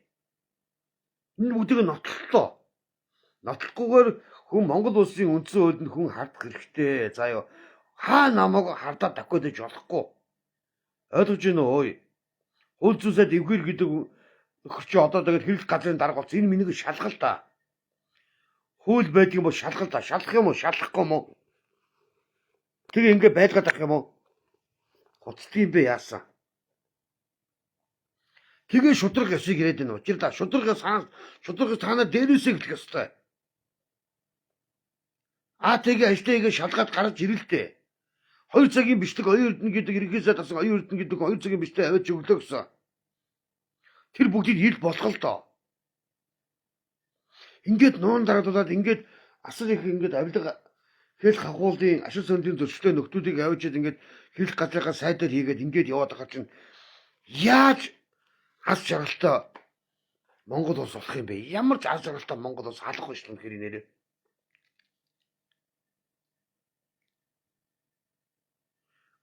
Энэ бүгдийг нотлолоо. Нотлохгүйгээр хүн Монгол улсын үндсэн хуулинд хүн хардах хэрэгтэй. За ёо хаа намайг хардаад давхиад иж болохгүй. Ойлгож байна уу? Хууль зүйн сайд эвхэр гэдэг өгч одоо тэгээд хэрлэх газрын дарга болсон. Энэ миний шалгал та. Хууль байдаг юм бол шалгал та. Шалах юм уу? Шалахгүй юм уу? Тэгээ ингээ байлгаад ах юм уу? Хуцдсан бэ яасан? Тэгээ шудраг ёсыг ирээд байна. Учирлаа шудрагаас таанаа дээрээсээ эхлэх ёстой. Тэгээ ажилтнаа шалгаад гарч ирэлтэй. 2 цагийн бичлэг оюун эрдэнэ гэдэг ерөнхий сайд асан оюун эрдэнэ гэдэг 2 цагийн бичлэг аваад өглөө гэсэн. Тэр бүгдийг ил болгоо л доо. Ингээд нуун дараалаад ингээд асар их ингээд авилга хэл хахуулын ашиг сонирхлын зөрчилтэй нөхдүүдийг авчиад ингээд хэлэх газрынхаа сайдаар хийгээд ингээд яваад байгаа чинь яаж аз жаргалтай Монгол улс болох юм бэ? Ямар ч аз жаргалтай Монгол улс алах биш юм хэрэг нэрээ.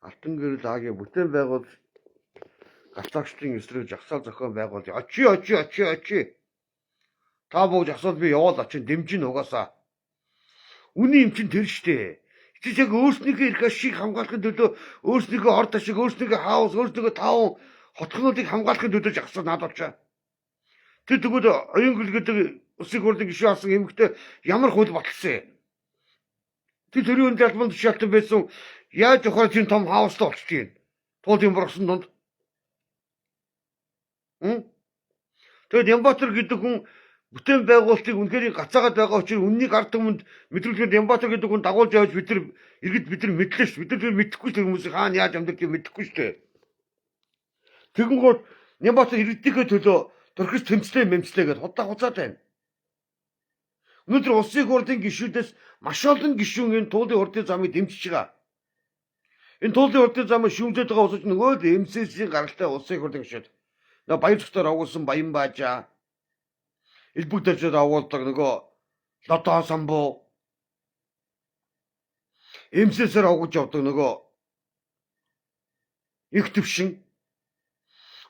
Алтан гэрэл Агийн бүтээн байгуул галзаагчдын эсрэг жагсаал зохион байгуул очи. Та бүгд асууд би яваал очин дэмжин угаасаа. Үний юм чин тэр штэ. Чи яг өөрснийхөө эрх ашиг хамгаалахын төлөө өөрснийхөө орд ашиг, өөрснийхөө хаус, өөрснийхөө таван хотхнуудыг хамгаалахын төлөө жагсаад надад очоо. Тэр тэгвэл оюун гэлгэдэг улсын хурлын гишүүн асан эмэгтэй ямар хууль баталсан. Тэр төрийн үнд албан тушаалтай байсан яаж өхөр чинь том хаустай болчихжээ. Туулын бургасан донд. Тэгэд Ямбатар гэдэг хүн бүтээн байгуулалтыг үнэхээр гацаагаад байгаа учраас үннийг ард түмэнд мэдрүүлэхэд Ямбатар гэдэг хүн дагуулж явж бид нар мэдлээ ш. Бид нар мэдэхгүй тэр хүмүүсийг хаана яаж амьдарч мэдэхгүй штэ. Тэгэнгүүт Ямбатар иргэдийнхээ төлөө төрхөс тэмцлээ гэдээ хуцаад байна. Өнөөдөр улсын хурлын гишүүдээс маш олон гишүүн энэ туулын урдын замыг дэмжиж байгаа. Энэ туулын урдын замыг шүүмжээд байгаа улсч нөгөө л МСС-ийн гаралтай улсын хурлын гишүүд. Баяр цогцоор агуулсан Баян Баажаа элбэг дэвшээд агуулдаг нөгөө Лодон самбуу МСС-ээр агуулж явдаг нөгөө их төвшин.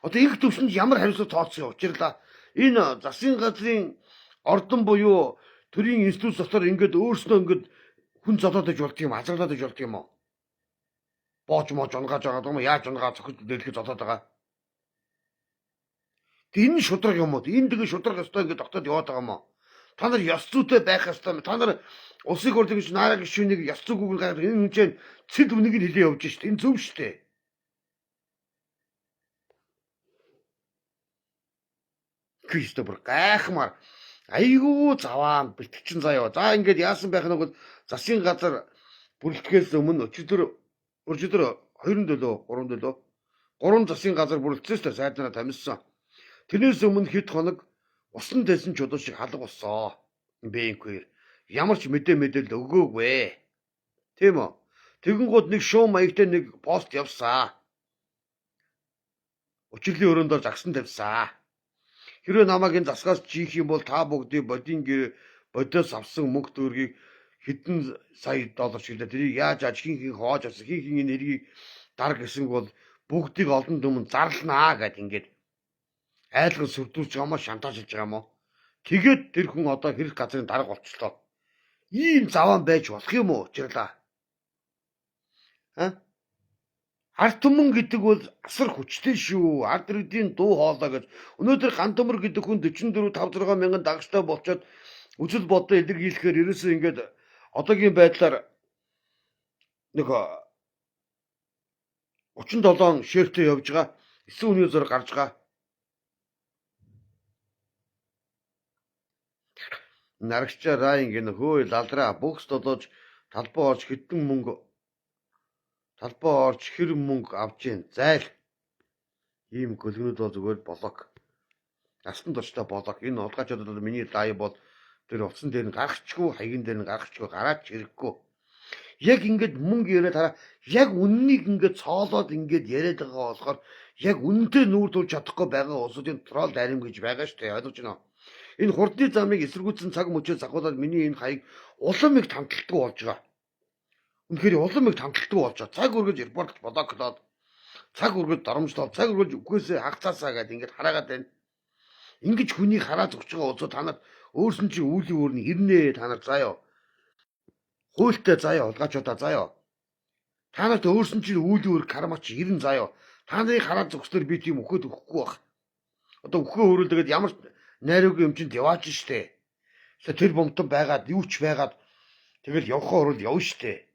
Одоо их төвшөнд ямар хариуцлага тооцсон юм учирлаа. Энэ засгийн газрын ордон буюу төрийн институт дотор ингээд өөрснөө ингээд хүн зодоод иж болдго юм, азарлаад иж болдго юм уу? Боож унгааж байгаа юм уу? Яаж унгаа цохиж дэлгэж зодоод байгаа? Энэ шудраг юм уу? Энэ тэгээ шудраг өстой ингээд тогтоод яваад байгаа юм уу? Та нар ёс зүйтэй байх ёстой. Та нар улсыг хурлын гэж наараа гишүүнийг ёс зүйгүйгээр гаргах энэ хүнчээ цэд үнийг нь хэлээ явж штэ. Энэ зөв штэ. Гэхдээ бүр гайхмаар айгүй заваан бэлтгэсэн заяа. За ингээд яасан байх нэг бол засгийн газар бүрэлдэхээс өмнө өчигдөр 3 засгийн газар бүрэлдэхээс тэ сайднараа тамилсан. Тэрнээс өмнө хэд хоног усан дэсэн чулуу шиг халга болсон. Бэнкээр ямар ч мэдээлэл өгөөгүй. Тийм үү? Тэгэнгүүт нэг шоу маягтай нэг пост явсан. Өчиглийн өрөөндөө загсан тавьсан. Хэрвээ намайг энэ засгаас жийх юм бол та бүгдийг бодиос авсан мөнгө төгрөгийг хэдэн сая доллар шиглээ. Тэрийг яаж хин хоож авсан, хин энэ хэргийг дарга гэсэн бол бүгдийг олон түмэн зарлнаа гэд ингээд айлгын сүрдүүлж байгаа мó шантажлж байгаа мó. Тэгээд тэр хүн одоо хэрэг газрын дарга болчихлоо. Ийм заваан байж болох юм уу? Учирлаа. Ард түмэн гэдэг бол асар хүчтэй шүү. Ард иргэдийн дуу хоолой гэж. Өнөөдөр Гантөмөр гэдэг хүн 44 5-6 мянган дагагчтай болчоод үзэл бодлоо илэрхийлэхээр ерөөсөө ингээд одоогийн байдлаар нэг 37 ширтээ явж байгаа. 9 хүний зураг гарч байгаа. Нарагчаа райн гэнэ хөөе лалраа бокс долоож талбай орж хэдэн мөнгө хэр мөнгө авч जैन зайл. Ийм гөлгнүүд бол зүгээр блок. Насан туршдаа блок. Энэ улгаачдад бол миний лайв бол тэр утсан дээр нь гарахчгүй, хаягийн дээр нь гарахчгүй, гараад чирэггүй. Яг ингээд мөнгө яриад хараа. Яг үннийг ингээд цоолоод ингээд яриад байгаа болохоор яг үнэнтэй нүүр тулж чадахгүй байгаа улсуудын трол дарим гэж байгаа шүү дээ. Ойлгож байна уу? Энэ хурдны замыг эсэргүүцсэн цаг мөчөөс ахуулаад миний энэ хаяг улам их тамталтгүй болж байгаа. Үнэхээр улам их тамталтгүй болж байгаа. Цаг үргэж репортлж блоклоод, цаг үргэж доромжлоод, цаг үргэж үхээсээ хагцаасаа гэдэг ингээд хараагаад байна. Ингэж хүнийг хараад өгч байгаа улсууд та нар өөрсөн чинь үүлийн өөрний ирнэ та нар заяа. Хуультай заяа, улгаачудаа заяа. Та нарт өөрсөн чинь үүлийн өөр кармач ирнэ заяа. Та нарыг хараад зөвхөөр би тийм өгөхөд өгөхгүй байх. Одоо өгөхөө өөрөлдөд ямар найруугийн өмчөнд яваач штэ. Тэр бомтон байгаад юу ч байгаад тэгэл явхаа орол явна штэ.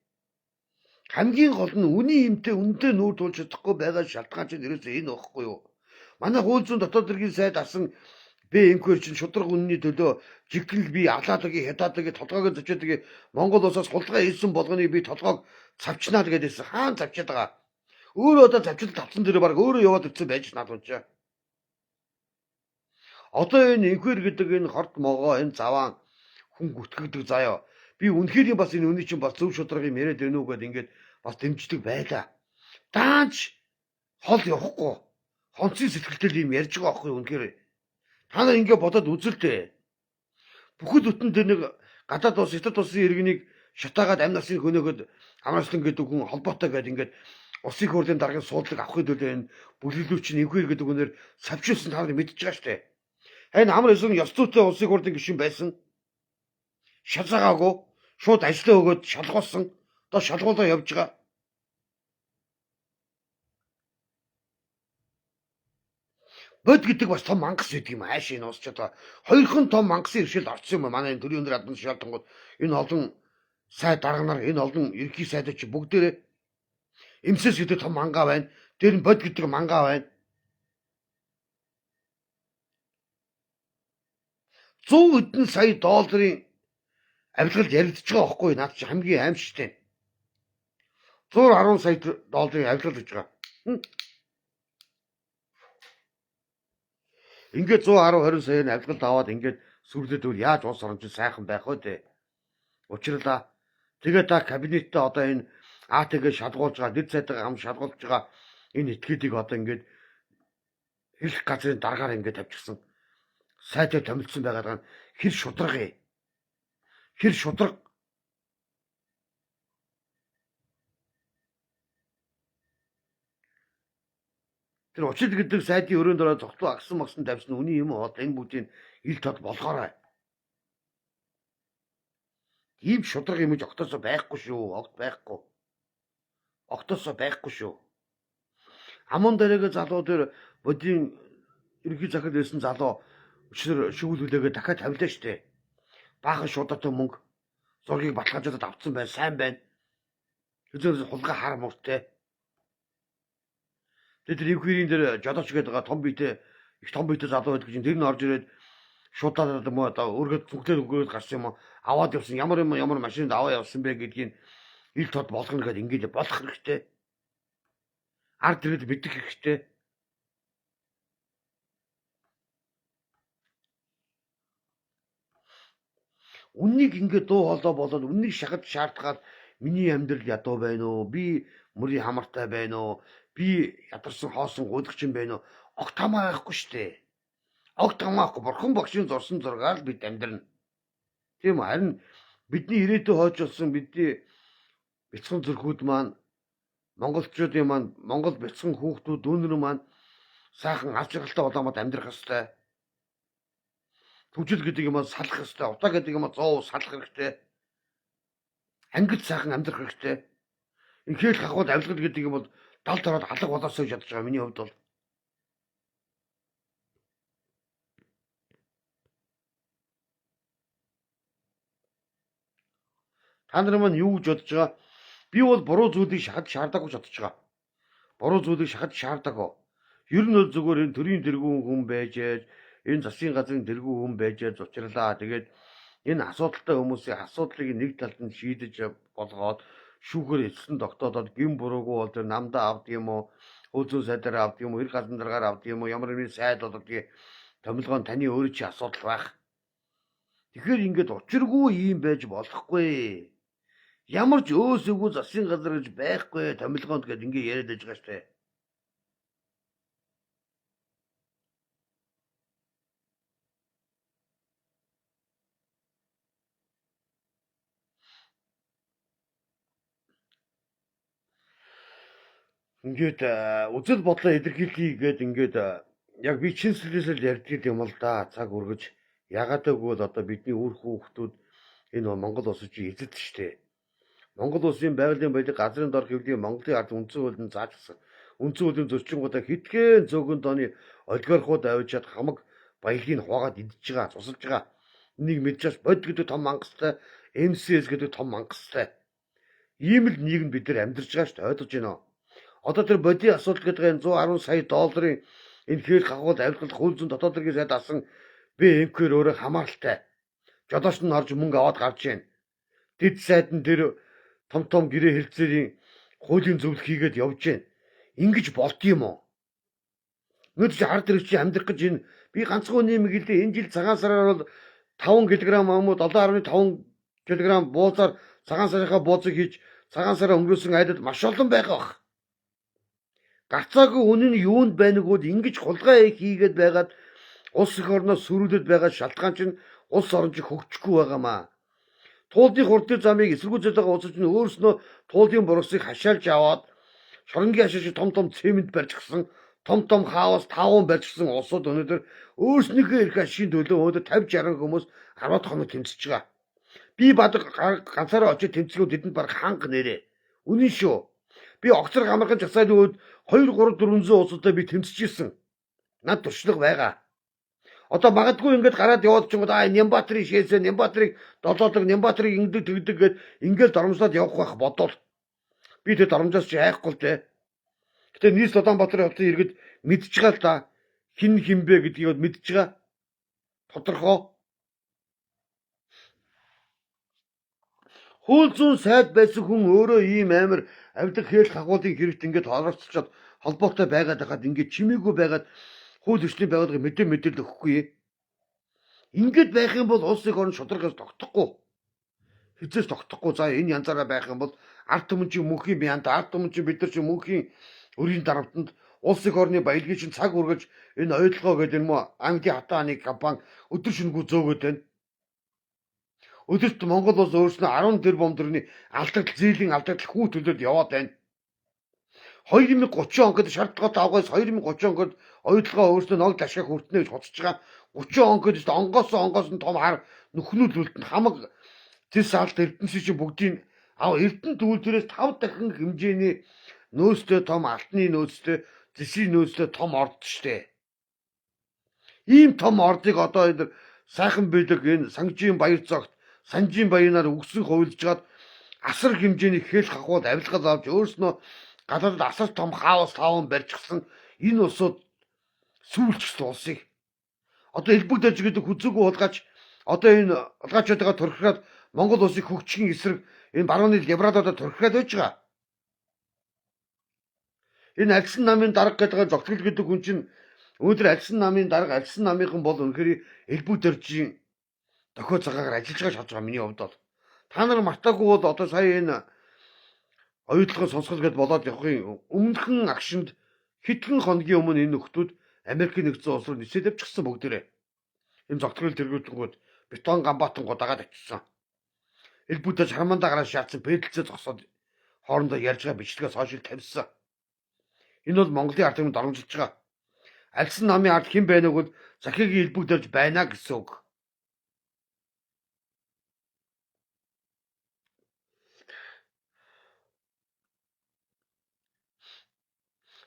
Хамгийн гол нь үний юмтэй үнэтэй нүүр тулж чадахгүй байгаа шалтгаан чинь ерөөсөө энэ байхгүй юу? Манай хууль зүйн дотоод хэргийн сайд асан би энэхэр чинь шудраг үнний төлөө жигтгэл би алаадаг, хятаадаг, толгойг зочоодаг Монгол улсаас хулгай хийсэн болгоныг би толгойг цавчнаа гэдээсэн хаан цавчаад байгаа. Өөрөө одоо цавчил тавцсан дээр баг өөрөө яваад ирсэн байж надад. Одоо энэ энхэр гэдэг энэ хорт могоо энэ заваан хүн гүтгэдэг заяа. Би үнэхээр бас энэ үний чинь бас зөв шудраг юм яриад байна уу гэдээ ингээд бас дэмждэг байлаа. Даанч хол явахгүй. Хонцгийн сэтгэлдэл юм ярьж байгаа байхгүй үнэхээр. Та нар ингээд бодоод үзэлтэй. Бүхэл бүтэн дээр нэг гадаад улс, хятад улсын иргэнийг шатаагаад амнаасын хөнөөгд амраслан гэдэг хүн холбоотой гэдэг ингээд улсын хурлын даргын суудлыг авахын төлөө энэ бүлэглүүч энхэр гэдэг хүнээр савчилсан та нар мэдчихэж байгаа штэ. Энэ амар эсрэг ёс зүйтэй улсын хурлын гишүүн байсан. Шалгаагүй шууд ажлаа өгөөд шалгуулсан. Одоо шалгуулаа явж байгаа. Бод гэдэг бас том мангас байдаг юм ааш энэ уусч одоо хоёрхан том мангасын иршил орцсон юм манай энэ төрийн өндөр албан шаардлагууд энэ олон сайд дарга нар энэ олон ерхий сайд чи бүгдээрээ эмсэс гэдэг том мангаа байна. Тэр нь бод гэдэг мангаа байна. 100 хэдэн сая долларын авилгалд яригдчих байгаа байхгүй наад чи хамгийн аимшигтэй. 110 сая долларын авилгал гэж байгаа. Ингээд 110 20 саяны авилгалд аваад ингээд сүрлээдвэл яаж улс орон чинь сайхан байх вэ дээ. Учирлаа. Тэгээд та кабинеттэй одоо энэ АТГ шалгуулж байгаа, дэд сайдаа хам шалгуулж байгаа энэ этгээдийг одоо ингээд хэлэх газрын дараагаар ингээд тавьчихсан. Сайдаа томилсон байгаад хэр шудраг ээ. Хэр шудраг. Тэр учил гэдэг сайдын өрөөнд ороо зогтлоо агсан магсан тавьсан үний юм уу? Энэ бүгдийн ил тод болохоорой. Ийм шудраг юм огтосоо байхгүй шүү. Огт байхгүй. Огтосоо байхгүй шүү. Амун дээрээ залуу дээр бодийн ерхий захад байсан залуу өчнөр шүүл хүлээгээ дахиад тавилаа штэ. Баахан шуудатай мөнгө зургийг баталгаажуулаад авцсан байна, сайн байна. Тэзээс хулгай хар муртай. Тэр евхирийн дээр жолооч гэдэг том биетэй их том биетэй залуу байдаг чинь тэр нь орж ирээд шуудаад юм уу одоо өргөд зүглээд өгөөд гарсан юм уу аваад явсан ямар машинд аваа явсан бэ гэдгийг ил тод болгоно гэхэд ингээд болох хэрэгтэй. Ард ирээд мэдэх хэрэгтэй. Үннийг ингээд дуу хоолой болоод үннийг шахаж шаардахаар миний амьдрал ядуу байна уу? Би мөрийн хамартай байна уу? Би ядарсан хоосон гудагчин байна уу? Огт хамаахгүй штэ. Огт хамаахгүй бурхан багшийн зурсан зургаар бид амьдрна. Тийм үү? Харин бидний ирээдүй хойч болсон бидний бяцхан зүрхүүд маань монголчуудын маань монгол бяцхан хүүхдүүд дүүнэр маань сайхан аз жаргалтай улаамад амьдрах ёстой. Түжил гэдэг юм салах ёстой. Утаа гэдэг юм 100% салах хэрэгтэй. Ангид сайхан амьдрах хэрэгтэй. Ингээл хахууд авилгал гэдэг юм бол далд ороод алга болоосоо гэж ядаж байгаа миний хувьд бол. Та нар маань юу гэж бодож байгаа? Би бол буруу зүйлийг шахаж шаардаагүй гэж бодож байгаа. Буруу зүйлийг шахаж шаардаагүй. Ер нь бол зүгээр энэ төрийн тэргүүн хүн байж, энэ засгийн газрын тэргүүн хүн байж зучрлаа. Тэгээд энэ асуудалтай хүмүүсийн асуудлыг нэг талд нь шийдэж болгоод шүүхээр эцэст тогтоодод гин буруугүй бол тэр намдаа авдаг юм уу? Хөөцөө сайдаар авдаг юм уу? Эр газар дараагаар авдаг юм уу? Ямар нэгэн сайд болдгийг томилгоо нь таны өөрөө чи асуудал байх. Тэгэхээр ингээд учиргүй юм байж болохгүй. Ямар ч өөсөөгөө засгийн газар гэж байхгүй томилгоонд гээд ингээ яриад байж байгаа штэ. Ингээд үзэл бодлоо илэрхийлье гээд ингээд яг би чин сэтгэлээр ярьдаг юм л да. Цаг үргэж ягаад гэвэл одоо бидний үр хүүхдүүд энэ Монгол улс чи эзэд штэ. Монгол улсын байгалийн баялаг газрын дор хэвлэлийн Монголын ард үндсэн хуулийн заажсан. Үндсэн хуулийн зөрчингуудаа хитгэн зөөгөн дооны олигархууд авчиад хамаг баялагийг хуваагаад идж байгаа, цусалж байгаа. Энийг мэдчихэж бод гэдэг том мангастай, МСС гэдэг том мангастай. Ийм л нийгэм бид нар амьдарч байгаа шүү дээ. Ойлгож байна уу? Одоо тэр бодийн асуудал гэдэг энэ 110 сая долларын энэ хэл хагуул авилгал хөл зүйн дотоод хэргийн сайд асан БМК-ээр өөрөө хамааралтай. Жолооч нь орж мөнгө аваад гарч ийн. Дэд сайд нь тэр том гэрээ хэлцээрийн хуулийн зөвлөх хийгээд явж ийн. Ингиж болт юм уу? Нүд чи ард ирэх чи амьдрах гэж энэ би ганцхан нэмэг хэлээ. Энэ жил цагаан сараар бол 5 кг ам уу 7.5 кг буузаар цагаан сарынхаа буузыг хийж цагаан сараа өнгөрөөсөн айдад маш олон байгаа бах. Гацаагүй үнэн нь юунд байна гэвэл ингэж хулгай хийгээд байгаад улс их орноос сөрүүлээд байгаа шалтгаан чинь улс орон чинь хөгжихгүй байгаамаа. Туулдын хурдын замыг эсэргүүцээд байгаа улс чинь өөрснөө туулдын бургасыг хашаалж аваад шоронгийн хашаалж том цемент барьж гисэн том хаус таван барьж гисэн улсууд өнөөдөр өөрснийхөө эрх ашигын төлөө өнөөдөр 50-60 хүмүүс 10 хоног тэмцэж байгаа. Би бадаг ганцаараа очиж тэмцэнгүүд тэдэнд баг ханга нэрээ. Үнэн шүү. Би огцор хамархан жагсааны үед 2-3-400 улсуудаа би тэмцэж ирсэн. Над туршлага байгаа. Одоо магадгүй ингээд гараад яваад ч юм уу Нямбатрыг шээсээ Нямбатрыг долоолог Нямбатрыг ингэдэг тэгдэг гээд ингээд доромжлоод явах байх бодвол би тэр доромжоос чи айхгүй л дээ. Гэтэ нийс Улаанбаатарын хотын иргэд мэдж байгаа л да. Хин хинбэ гэдгийг мэдж байгаа. Тодорхой. Хууль зүйн сайд байсан хүн өөрөө ийм амар авилга хэл хагуулын хэрэгт ингээд холорцолчод холбоотой байгаад хахад ингээд чимээгүй байгаад хууль эрхлэлийн байгууллагын мэдээлэл өгөхгүй. Ингээд байх юм бол улс их орн шударгаас тогтохгүй. Хизээс тогтохгүй. За энэ янзаараа байх юм бол ард түмэн мөнхийн бянд ард түмэн бид нар мөнхийн өрийн дарамтанд улс их орны баялагын чинь цаг үргэлж энэ ойлгоо гэдэг юм уу Англи хатааны компани өдөр шөнөгүй зөөгөөд байна. Өдөрт Монгол улс өөрснөө 10 тэрбум төгрөгийн алдагдал зээлийн алдагдал хүү төлөөд яваад байна. 2030 онд шаардлагатай авгаас 2030 онд ойдлогоо өөрснөө ног ашиг хүртнэ гэж бодож байгаа. 30 онд онгоос нь том хар нүхнүүд үлдэн хамаг зэс алт эрдэнэс чинь бүгдийн эрдэнэ түүлдэрээс 5 дахин хэмжээний нөөцтэй том алтны нөөцтэй зэсийн нөөцтэй том орд штэ. Ийм том ордыг одоо сайхан бэлэг энэ Сангжийн баяр цогт Санжийн баяраар өгсөн хувилжгаад асар хэмжээний хэл хахууд авилгал авч өөрснөө гадаадд асар том хаос тааван барьчихсан энэ улсууд сүүлчсэн улсыг одоо элбэг дэж гэдэг хүзүүгүй хулгайч одоо энэ хулгайчдаа турхираад Монгол улсыг хөгжихийн эсрэг энэ барууны либералуудад турхираад байж байгаа. Энэ альсан намын дарга гэдэг зогтгол гэдэг хүн чинь өнөөдөр альсан намын дарга альсан намынхан бол үнэхээр элбэг дэржийн дохио цагаагаар ажиллаж байгаа шалж байгаа миний хувьд бол. Та нар мартаагүй бол одоо сая энэ оюутлогын сонсгол гэдээ болоод явахын өмнөхөн агшинд хэдхэн хоногийн өмнө энэ нөхдүүд Америкийн нэгдсэн улс руу нисээд явчихсан бүгдээрээ. Энэ зогтгол тэргүүлэнгүүд бетон гамбаатангууд дагаад очсон. Элбүүдэж хармандаа гараад шаардсан пэдэлцээ зогсоод хоорондоо ярьж байгаа бичлэгээс хойшил тавьсан. Энэ бол Монголын ард түмэнд оромжилж байгаа. Альсан намын ард хэн байнаг бол Захигийн элбүүдэж байна гэсэн үг.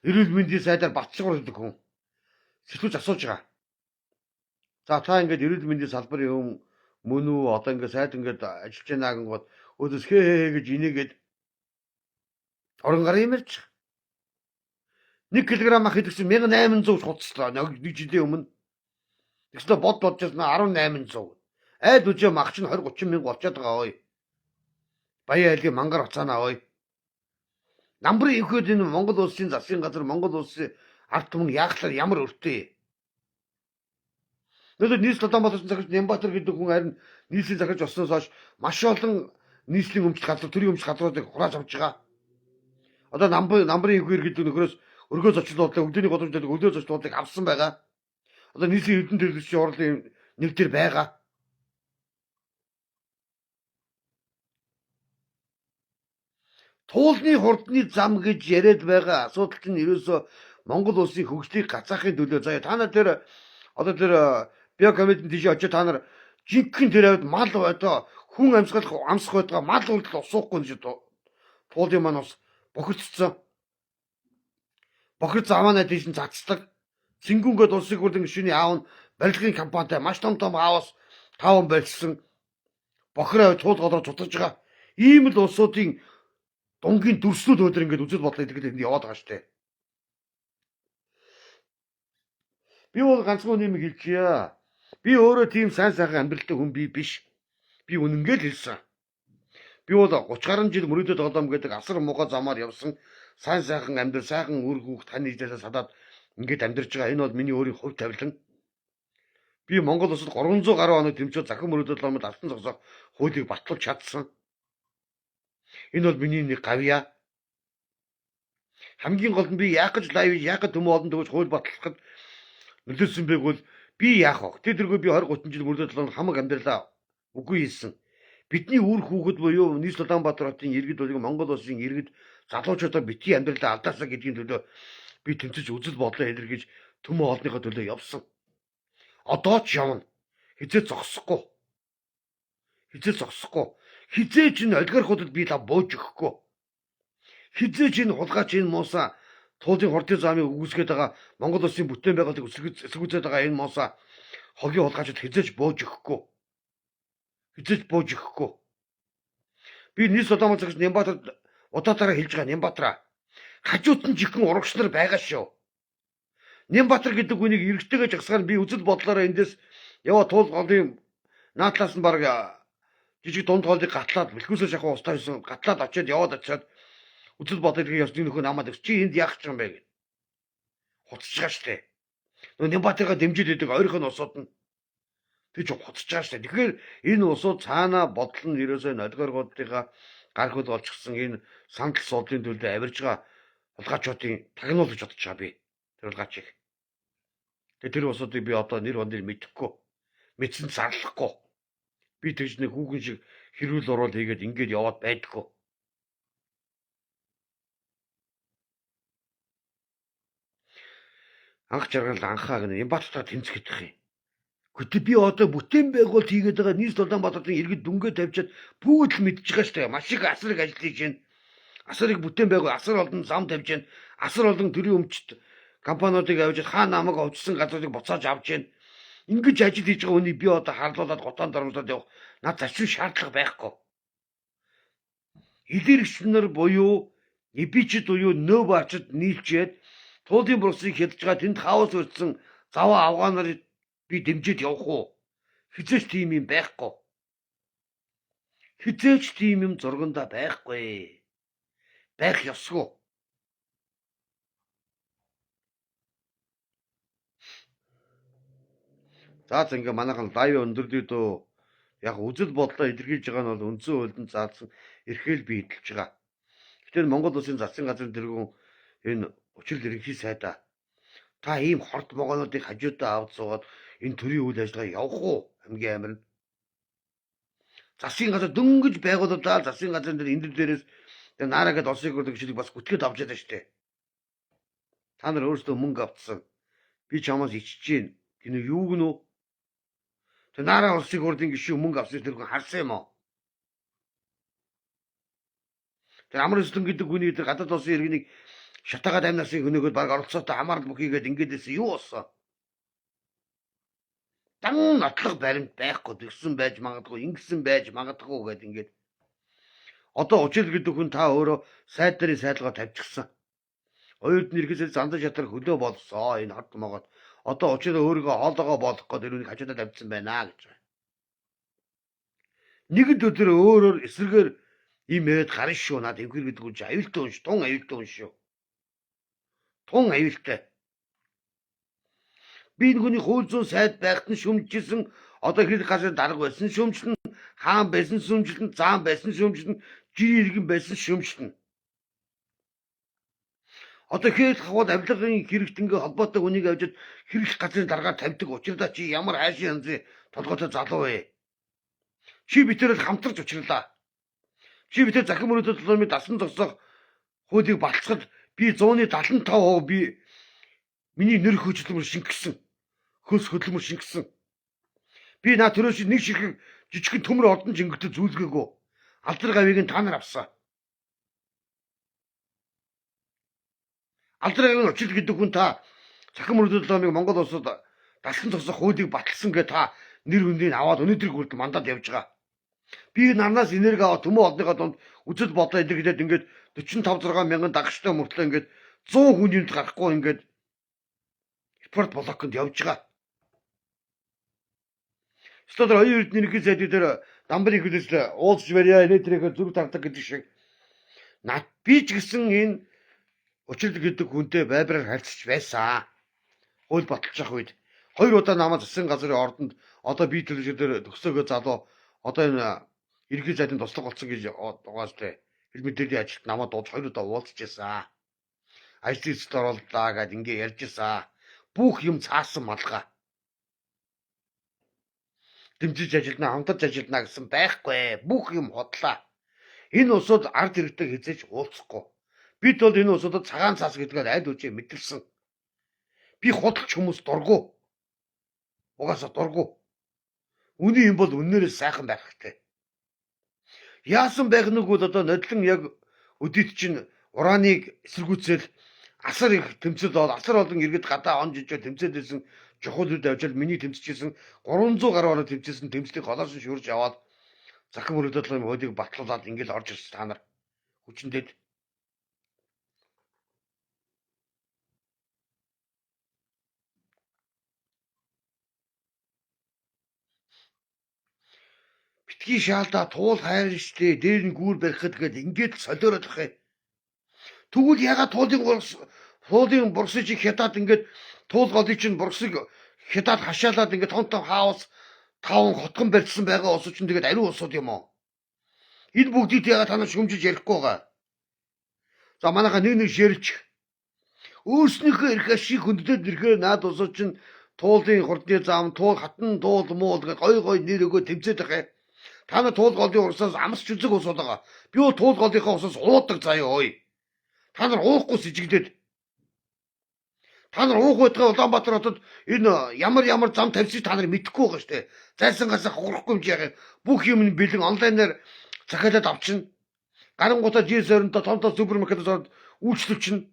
Эрүүл мэндийн сайдаар батчгаар гэдэг хүн сэтгүүлж асууж байгаа. За та ингээд эрүүл мэндийн салбарын юм мөн үү одоо ингээд сайд ингээд ажиллаж байна гингод өөдөөс хээ гэж инээгээд орон гарын юм ярьж. 1 кг ах хэдэгсэн 1800 хуудслаа нэг жилийн өмнө. Тэгснэ бодож яснаа 1800. Айд үжээ мах чинь 20 30 мянга болчиход байгаа ой. Баян айлын мангар уцаанаа ой. Намбрын ихэд энэ Монгол улсын засгийн газар Монгол улсын ард түмэн яахлаар ямар өртөө. Өнөөдөр нийслэл Улаанбаатар захирч Нямбатар гэдэг хүн харин нийслэлийн захирч болсноос хойш маш олон нийслэлийн өмчлөх газар, төрийн өмчлөх газруудыг хурааж авч байгаа. Одоо намбрын ихээр гэдэг нөхрөөс өргөө зочлуулалтаа өдөөний годамжтай өдөө зочлуулалтыг авсан байгаа. Одоо нийслэлийн эрдэнэ төлөвлөгчийн хурлын нэг төр байгаа. Туулны хурдны зам гэж яриад байгаа асуудал чинь ерөөсөө Монгол улсын хөгжлийг гацаахын төлөө заяа та нар тэр одоо тэр биокомитет тийш очиж та нар жинхэнэ тэр авд мал байдгаа хүн амсгах байдгаа мал үлдэл усуухгүй гэж туулын маань бас бохирцсон. Бохир замаанаа тийш нь цацдаг. Цингүнгээд улсын хурлын гишүүний аав нь барилгын компанитай маш том аавас таван барьсан. Бохироо туул голоор цутгаж байгаа. Ийм л улсуудын дунгийн дүрслүүд өдөр ингээд үзэл бодлоо идэхэд яваад байгаа штэ. Би бол ганцхан юм хэлчихье. Би өөрөө тийм сайн сайхан амьдралтай хүн биш. Би үнэнгээл хэлсэн. Би бол 30 гаруй жил мөрөөдөд голом гэдэг асар муухай замаар явсан сайн сайхан амьдрал, сайхан үр хүүхд тань ижлээс садаад ингээд амьдарч байгаа. Энэ бол миний өөрийн хувь тавилан. Би Монгол улсад 300 гаруй хоног тэмцээд захин мөрөөдөд голомод алтан зогсоох хуулийг батлуулж чадсан. Энэ бол миний нэг гавья. Хамгийн гол нь би яах гэж лайв яах гэж төмөө олон төгөж хууль батлахад нөлөөсөн байг бол би яах вэ? Тэргөө би 20 30 жил мөрөөдөд голомод хамаг амьдралаа үгүй хийсэн. Бидний үр хүүхэд буюу нийслэл Улаанбаатар хотын иргэд болон Монгол улсын иргэд залуучуудаа битгий амьдралаа алдаасаа гэдгийн төлөө би тэмцэж үзэл бодлоо илэрхийлж төмөө олныхоо төлөө явсан. Одоо ч явна. Хизээ зогсохгүй. Хизээ ч энэ олигархуудад би та бууж өгөхгүй. Хизээ ч энэ хулгайч энэ мууса туулын хурдын замыг үгүйсгээд байгаа Монгол улсын бүтээн байгуулалтыг эсэргүүцээд байгаа энэ мууса хогийн хулгайчид хизээж бууж өгөхгүй. Би нийслэл Улаанбаатар гэж Нямбатар удаатаараа хэлж байгаа Нямбатраа. Хажууд нь жихэн урагш нар байгаа шүү. Нямбатар гэдэг үнийг эргэжтэйгэж агсгаар би үзэл бодлороо эндээс яваа туул голын наадлаас нь баг жижиг дунд голыг гатлаад бэлгүүсээ шахуу устаа хийсэн гатлаад очиод яваад очиод үзэл бодлыг ясны нөхөө намаад чи энд яах гэж юм бэ гэж хуцж байгаа штэ. Нөө Нямбатараа дэмжиж идэг ойрхон усууд нь тэгж хуцж байгаа штэ. Тэгэхээр энэ усууд цаана бодол нь ерөөсөө олигархуудынхаа гар хөл болчихсон энэ сандал суудлын төлөө авирж байгаа хулгайчуудын тагнуул гэж бодож байгаа би. Тэр хулгайчийг. Тэр усуудыг би одоо нэр хондыг мэдэхгүй. Мэдсэн зарлахгүй. Би тэгж нэг хүүхэн шиг хэрүүл уруул хийгээд ингээд яваад байдаггүй. Анх жаргал анхаа гэнэ Нямбатартаа тэмцэх гэдэг юм. Гэхдээ би одоо бүтээн байгуулалт хийгээд байгаа нийслэл Улаанбаатарын иргэд дүнгээ тавьчаад бүгд л мэдж байгаа штэ. Маш их асрыг ажиллаж байна. Асрыг бүтээн байгуул асар олон зам тавьж байна. Асар олон төрийн өмчт компаниудыг авчиж хаа намайг овчсон газрыг буцааж авч байна. Ингэж ажил хийж байгаа хүний би одоо харлуулад готоон дарамжлаад явах над зарчим шаардлага байхгүй. Илэрэгч нар буюу эбичд буюу нөө баачд нийлчээд туулын бурсыг хядж байгаа тэнд хаос өртсөн заваа авгаанаар би дэмжиж явах уу? Хизээч тийм юм байхгүй. Хизээч тийм юм зурганда байхгүй. Байх ёсгүй. За ингээ манайхан лайв өндөрлөе дөө. Яг үзэл бодлоо илэрхийлж байгаа нь бол үндсэн хуульд заасан эрхэл би эдэлж байгаа. Гэтэл Монгол Улсын засгийн газрын тэргүүн энэ учрал ерөнхий сайдаа та ийм хорт могоонуудыг хажуудаа авд суугаад энэ төрийн үйл ажиллагаа явах уу? Хамгийн амар нь засгийн газар дөнгөж байгууллагаа засгийн газрын дээр энэ дээрээс наараа гэдэг олсыг гүрдэг бас гүтгээд авч байгаа шүү дээ. Та нар өөрсдөө мөнгө авцсан. Би чамаас ичж гин. Гинэ юу гэнэ үү? Тэ наараа олсыг гүрдийн гişүү мөнгө авсан тэр хүн харсан юм уу? Тэр амар өслөн гэдэг хүний тэр гадаад улсын иргэнийг шатаагаад амнаасын хөнөөгөө баг оролцоотой хамаарал бүхийгээд ингэдээс юу болсон? Дан нотлох баримт байхгүй тэгсэн байж магадгүй, ингэсэн байж магадгүй гэд ингээд. Одоо учрал гэдэг хүн та өөрөө сайд дээрээ сайдгаа тавьчихсан. Оюутны иргэсээс зандаж шатар хөлөө болсон. Энэ хот могоод одоо учрал өөрийгөө хоолоогоо болох гээд ирүүнийг хажуудаа тавьсан байна гэж. Нэгд өдөр өөрөөр эсрэгээр им ээд гарна шүү. Наад эвхэр гэдэг үн чи аюултай хүн шүү. Тун аюултай хүн шүү. Тун аюултай. Би энэ хүний хууль зүйн сайд байхад нь шүмжижсэн. Одоо хэрэг газар дарга байсан шүмжлэн, хаан байсан шүмжлэн, заан байсан шүмжлэн, жирийн иргэн байсан шүмжлэн. Одоо хэд хаваад авилгын хэрэгтэнгээ холбоотой хүнийг авчид хэрэглэх газрын дараагаар тавьдаг учирдаа чи ямар хайшин янзын толгойтой залуу вэ? Чи битэрэл хамтарч учрлаа. Чи битэр захин мөрөдөд толгойд дасан зогсоох хуулийг баталцахад би 175% би миний нэр хөдөлмөр шингэсэн. Хөлс хөдөлмөр шингэсэн. Би наа төрөөш нэг шиг жижигхэн төмөр ордон жингэрт зүйлгээгүй. Алдар гавийг нь та нар авсан. Алдар гавийн учрал гэдэг хүн та захин мөрөдөд толгойд Монгол улсад дасан зогсоох хуулийг баталсан гэ та нэр хүндийг аваад өнөөдөр хүртэл мандат явж байгаа. Би нарнаас энерги аваад төмөө олныхаа донд үзэл бодлоо илэрхийлээд ингээд 45-6 мянган дагагчтай мөртлөө ингээд 100 хүн юмд гарахгүй ингээд спорт блоконд явж байгаа. Стодор хоёр эрдэнэ сайд дээр дамбрын хөлөөс уулзж барья электрикээр зүрх тардаг гэдэг шиг над би ч гэсэн энэ учрал гэдэг хүнтэй байбраар харьцаж байсан. Хууль баталж явах үед 2 удаа намайг засгийн газрын ордонд одоо би төлөвлөөр төгсөөгөө залуу одоо энэ ерхий сайдын туслах болсон гэж угаас тэ хэл мэдээллийн ажилд намайг дууж 2 удаа уулзчихсан. ICC-д оролдлаа гэд ингээ ярьжсэн. Бүх юм цаасан малгай. Дэмжиж ажилнаа, хамтарч ажилнаа гэсэн байхгүй. Бүх юм хотлаа. Энэ усууд ард иргэдэг хязгаарч уулзахгүй. Бид бол энэ усуудад цагаан цаас гэдгээр аль үжи мэдэрсэн. Би худалч хүмүүс дургу. Угаасаа дургу. Үний юм бол үннээрээ сайхан байх хэрэгтэй. Яасан байх нүг бол одоо нодлон яг өдөрт чинь урааныг эсэргүүцэл асар их тэмцэл бол асар олон иргэд гадаа он жижиг тэмцэлсэн чухал үд авчил миний тэмцэжсэн 300 гаруй ороо тэмцэлсэн тэмцлийг холоос нь шүрж аваад захин мөрөдөд юм хөлийг батлуулаад ингээл орж ирсэн та нар хүчнэд битгий шаалда туул хайр штэ дээр нь гүүр барихад гээд ингээд солиороод ах юм. Тэгвэл ягаад туулын бурсыг хятад ингээд туул голыг чинь бурсыг хятад хашаалаад ингээд тонтон хаус 5 хотгон барьсан байгаа улс чинь тэгээд ариун улсууд юм уу? Энэ бүгдийг ягаад та нар шүмжиж ярихгүй байгаа? За манайха нэг ширэлж өөрснийхөө эрх ашиг хөндлөд ирэхээр наад улсууд чинь туулын хурдны зам, туул хатан туул муул гэж гой нэр өгөө тэмцээд байгаа. Та нар туул голын урсаас амсч үзэг усууд байгаа. Би бол туул голынхаа усаас уудаг заяа ой. Та нар уухгүй сэжигдээд. Та нар уух байтугай Улаанбаатар хотод энэ ямар зам тавьчих та нар мэдэхгүй байгаа шүү дээ. Зайсангаас хохирохгүй юм яах. Бүх юм нь бэлэн онлайнаар захиалаад авчна. Гарангуудаа жирсөрөнтө томтоо супермаркетээс ороод үйлчлүүлчихнэ.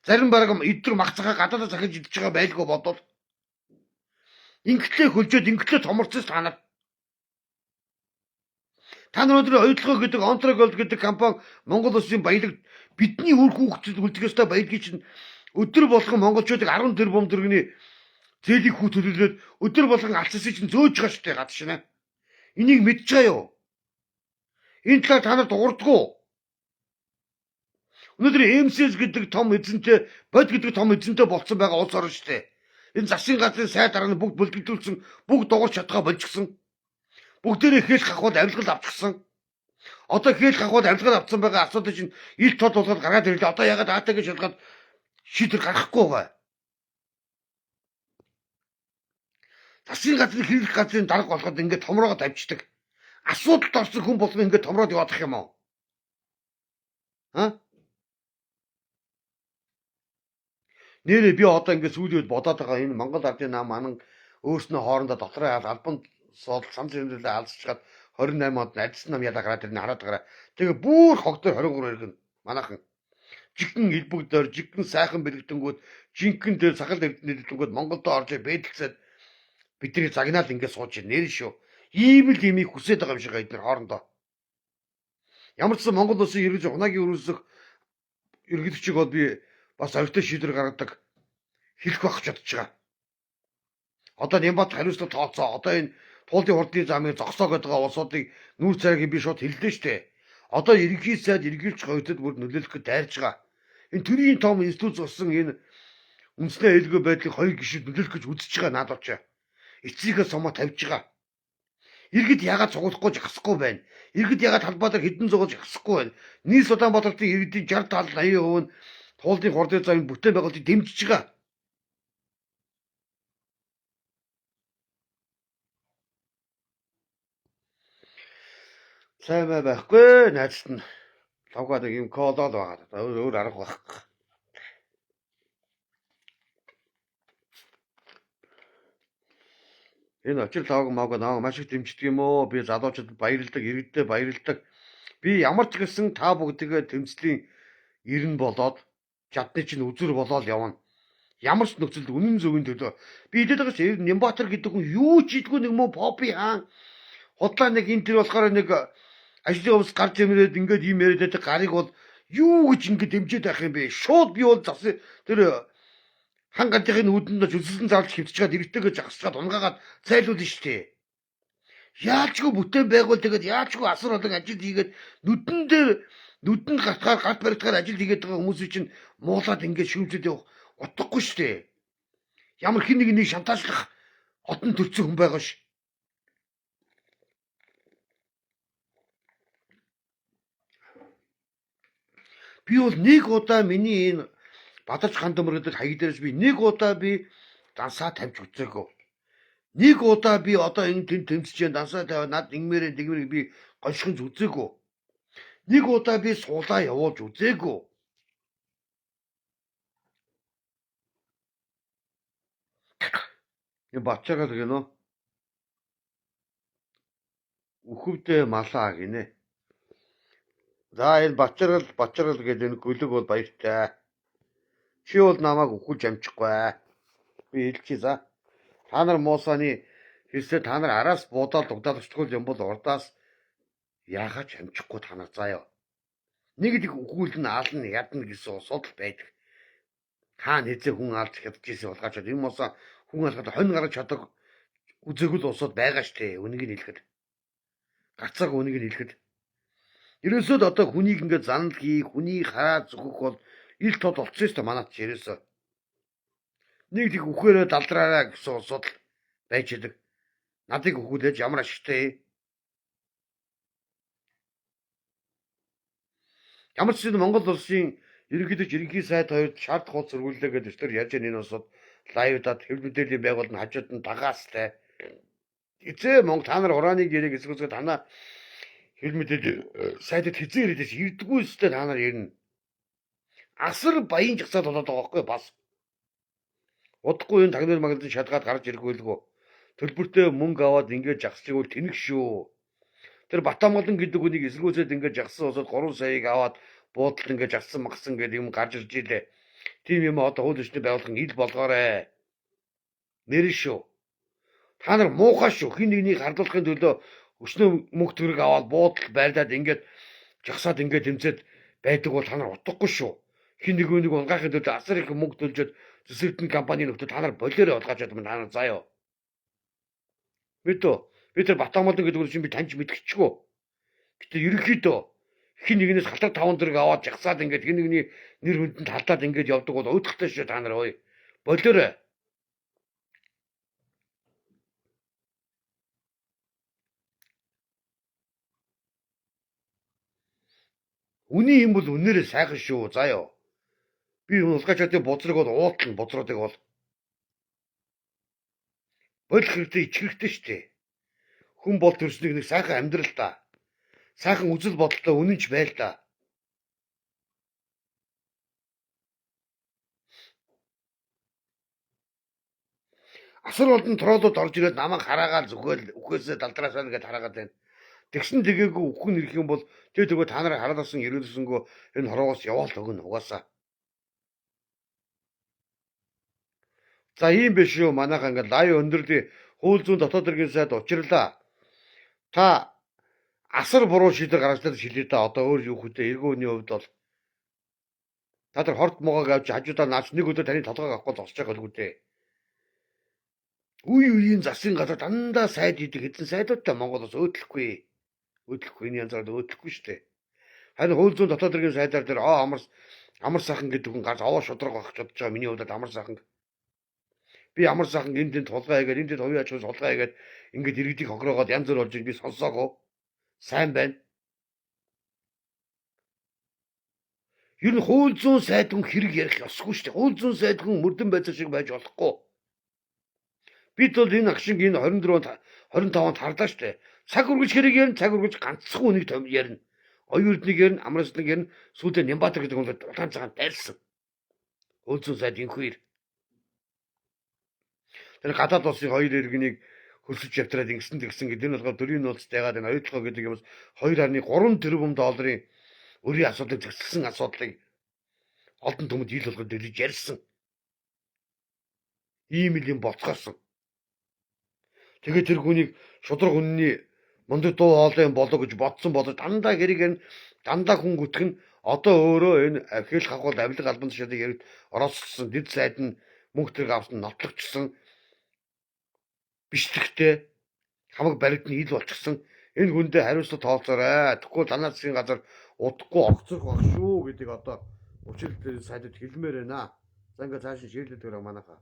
Зарим бараг эдгээр мах цагаа гадаадаа захиж идэж байгаа байлгүй бодвол Ингээдлээ хөлжөөд ингээдлээ томорцсон та нар. Та нар өнөөдөр оюутлогоо гэдэг Онтрогол гэдэг компани Монгол улсын баялаг бидний үр хүүхдэд үлдэх ёстой баялагийг чинь өдөр болгон монголчуудыг 10 тэрбум төгрөгийн зээлийг хүү төлөвлөөд өдөр болгон алцсыг чинь зөөж байгаа шүү дээ гад шинэ. Энийг мэдж байгаа юу? Энэ талаар та нар дуурдаггүй. Өнөөдөр МСС гэдэг том эзэнтэй, бод гэдэг том эзэнтэй болцсон байгаа улс орн шүү дээ. Энэ засгийн газрын сайд дарга нь бүгд бүлдэгдүүлсэн, бүгд дуурч чадгаа болчихсон. Бүгдээрээ хэл хахвал авилгал авчихсан. Одоо хэл хахвал авилгал авсан байгаа асуудал чинь ил тод болгоод гаргаад ирлээ. Одоо ягаад аатаа гэж шалгаад шийдвэр гаргахгүй байгаа. Засгийн газрын хэрэглэх газрын дарга болгоод ингээд томроогоо тавьчихдаг. Асуудалд орсон хүн болгоо ингээд томроод явах юм уу? Нэрээ би одоо ингээд сүүлд бодоод байгаа энэ Монгол ардын нам манан өөрснөө хоорондоо дотроо албан сууд санал зэмлэлээ алдчихад 28 онд ажил нам ядаа гараад ирнэ хараад байгаа. Тэгээ бүр хогдор 23 иргэн манайхан жигэн илбэгдээр жигэн сайхан бэлгэдэнгүүд жинхэнэ дээр сахал эрдэнэтэнгүүд Монголд орж бэдэлцээд бидний загнаал ингээд сууж нэр шүү. Ийм л имийг хүсээд байгаа юм шиг эдгээр хоорондоо. Ямар ч сан Монгол улсын ерөнхий хунагийн өрөөсөх ерөнхийлөгчийг бол би бас оройтой шийдвэр гаргадаг хэлэх байх гэж бодож байгаа. Одоо Нямбат хариуцлага тооцоо. Одоо энэ туулын хурдны замыг зогсоогоод байгаа улсуудыг нүүр царайг би шууд хэллээ шүү дээ. Одоо ерөнхий сайд ерөнхийлөгч хоёртод бүр нөлөөлөх гэж дайрж байгаа. Энэ төрийн том институт зогсон энэ үндэсний аюулгүй байдлыг хоёр гишүүд нөлөөлөх гэж үзэж байгаа наадвч. Эцсийнхээ сумаа тавьж байгаа. Иргэд ягаад цуглахгүй жагсахгүй байна? Иргэд ягаад талбайдаар хэдэн зугаж жагсахгүй байна? Нийс Улаанбаатарын иргэдийн 60-70% нь туулын хурдны замын бүтээн байгуулалтыг дэмжиж байгаа. Сайн байхгүй найзт нь лавгаад юм колол байгаа. Өөр арга байхгүй. Энэ очир лавг мааг наа маш их дэмждэг юм уу? Би залуучуудад баярлдаг, иргэдэд баярлдаг. Би ямар ч гэсэн та бүгдгээ тэмцлийн ирэн болоод чадны чинь үзүр болоод явна. Ямар ч нөхцөлд үнэн зөвийн төлөө. Би хэлээд байгаа чинь Нямбатар гэдэг хүн юу ч идэггүй нэг мөн попи хаан. Худлаа нэг энэ төр болохоор нэг ажлын өмс гарч ирээд ингээд ийм яриад байгаа гарыг бол юу гэж ингээд дэмжиж байх юм бэ? Шууд би бол зас тэр хан гантын үүдэнд зүсэлэн зарлж хөвтөж чад иргэтэйгээ жагсчаад унгаагаад зайлуулна штэ. Яачгүй бүтээн байгуул тэгээд яачгүй асар олон ажил хийгээд нүдэнд гарт баригдахаар ажил хийгээд байгаа хүмүүсийн чинь муулаад ингээд шүүмжлээд явах утгагүй штэ. Ямар хин нэг шантаажлах одон төрсөн хүн байгаа ш. Би бол нэг удаа миний энэ Бадарч Хандамар гэдэг хаяг дээрээс би нэг удаа би дансаа тавьж үзээгүй. Нэг удаа би одоо энэ тэмцэж дансаа тавиад над ингэмээрээ тэгмэр би гоншхонж үзээгүй. Нэг удаа би суулаа явуулж үзээгүй. Энэ Батчаага л гэнэ. Үхвдээ малаа гинэ. За энэ Батчаргал гэдэг энэ гөлөг бол баяртай. Чи бол намайг үхүүлж амжихгүй. Би хэлчихье за. Та нар муусааны хэлсээ та нар араас буудаад дугдаад очтгол юм бол урдаас яахаач амжихгүй та нар заяа. Нэг л үхүүлэн аална ядна гэсэн асуудал байдаг. Хаана хэзээ хүн алж чадчихсэн болгоочод энэ муусаа хүн алхад хонь гаргаж чаддаг үзэгэл усууд байгаа штэ. Үнийг нь хэлэхэд. Гацааг үнийг нь хэлэхэд. Ерөөсөө одоо хүнийг ингээд занал хийх, хүнийг хараад зүгөх бол ил тод олцсон шүү дээ манайд ч ерөөсөө. Нэг тийг үхээрээ далдраараа гэсэн асуудал байж идэг. Надыг үхүүлээж ямар ашигтай. Ямар ч зүйл Монгол улсын ерөнхий сайд хоёрт шаард хуудас өргүүлээ гэдэг өчтөр ярьж байгаа энэ усууд лайвдаад хэвлэл мэдээллийн байгууллага нь хажууд нь дагаастай. Эцээ Монгол та нар урааныг яриг эсвэлгээ танаа хэвлэл мэдээлэл сайдад хизээ ирээдээс ирдэггүй өстэй та нар ярина. Асар баян жагсаал болоод байгаа байхгүй бас. Удахгүй энэ тагнар магазин шалгаад гарч ирэхгүй лгөө. Төлбөртэй мөнгө аваад ингэж жагсчих бол тэнэг шүү. Тэр Батамгалан гэдэг үнийг эсэргүүцээд ингэж жагсан усад 3 саяыг аваад буудалд ингэж жагсан магсан гэдэг юм гарч ирж илээ. Тийм юм одоо хууль ёсны байгууллагын ил болгоорой. Нэр шүү. Та нар муухай шүү. Хин нэгнийг хардуулахын төлөө өчнөө мөнгө төгрөг аваад буудал байрлаад ингээд жагсаад ингээд тэмцээд байдаг бол та нар утгагүй шүү. Хин нэг унгаахын төлөө асар их мөнгө төлжөөд зөвсөлтөн компани нөхдөд та нар болоорой олгааж чадсан та нар заяа. Мэдөө. Би тэр Батамолон гэдэг үгээр чинь би таньж мэдчихгүй. Гэтэ ерөнхийдөө хин нэгнээс халтар 5 төгрөг аваад жагсаад ингээд хин нэгний нэр хүндэнд халдаад ингээд явдаг бол уйдахтай шүү та нар ой. Болоорой. Үний юм бол үнээрээ сайхан шүү заяа. Би улгачаатын бузрыг бол уутлан бузруудыг бол болох хэрэгтэй ичих хэрэгтэй шүү дээ. Хүн бол төрснийг нэг сайхан амьдрал та. Сайхан үзэл бодолтой үнэнч байл та. Асар болон троолууд орж ирээд намайг хараагаад зүгэл үхээсээ далдраас байна гэж хараагаад байна. Тэгсэн тэгээгүй үхэн ирэх юм бол тэгээ та нарыг хараалсан ирүүлсэнгөө энэ хороогоос яваал өгнө угаасаа. За ийм биш үү манайхаа ингээд лайв өндөрлөе. Хууль зүйн дотоод хэргийн сайд учирлаа. Та асар буруу шийдвэр гаргачлаад шилээ та одоо өөр юу хөтэ эргөөний хувьд бол та нар хорт могоог авч хажуудаа наач нэг өдөр таны толгойг авахгүй зогсож байгаа л үгүй. Үе үеийн засгийн газар дандаа сайд хийдэг хэдэн сайдуудтай Монголоос өөдлөхгүй. Өөдлөхгүй энэ янзаар өөдлөхгүй шүү дээ. Харин хууль зүйн дотоод хэргийн сайдаар дээр амар сайхан гэдэг хүн гарч овоо шудраг багч бодож байгаа миний хувьд амар сайхан. Би ямар сайхан энд тулгай хийгээд энд хувийн аж ахуйн сулгай хийгээд ингээд иргэдийг хохироогоод янз бүр болж би сонсоогоо. Сайн байна. Ер нь хууль зүйн сайд хүн хэрэг ярих ёсгүй шүү дээ. Хууль зүйн сайд хүн мөрдөн байцаа шиг байж болохгүй. Бид бол энэ агшинг энэ 24-нд 25-нд харлаа шүү дээ. Цаг үргэж хэрэг ярина, цаг үргэж ганцхан үнийг ярина. Оюурдныг ярина, амраслыг ярина, сүүлдээ Нямбатар гэдэг хүн улаан цагаан дайлсан. Хууль зүйн сайд энэ хоёр. Тэр гадаад улсын хоёр иргэнийг хөлсөж явтраад ингэсэн гэдэг энэ болохоор төрийн нууцтай ягаад энэ оюутлогоо гэдэг юмс 2.3 тэрбум долларын өрийн асуудлыг зэгцэлсэн асуудлыг олдон түмэнд ил болгоод дэлгэж ярьсан. Ийм л юм боцгоосон. Тэгээд тэр хүнийг шудраг үнний мундаг дуу хоолой болоо гэж бодсон бодож дандаа хэрэг дандаа хүн гүтгэх нь одоо өөрөө энэ хэл хавхал авилга албан тушаалыг яриг ороосгосон дэд сайд нь мөнгө төрөг авсан нотлогчсон бичлэгтэй хамаг баригдны ил болчихсон энэ хүндээ хариуцлага тооцоорой. Тэгэхгүй танаа засгийн газар удахгүй огцрох баг шүү гэдэг одоо учрал сайдад хэлмээр байна. За ингээд цааш шийдлээд өгөө манайхаа.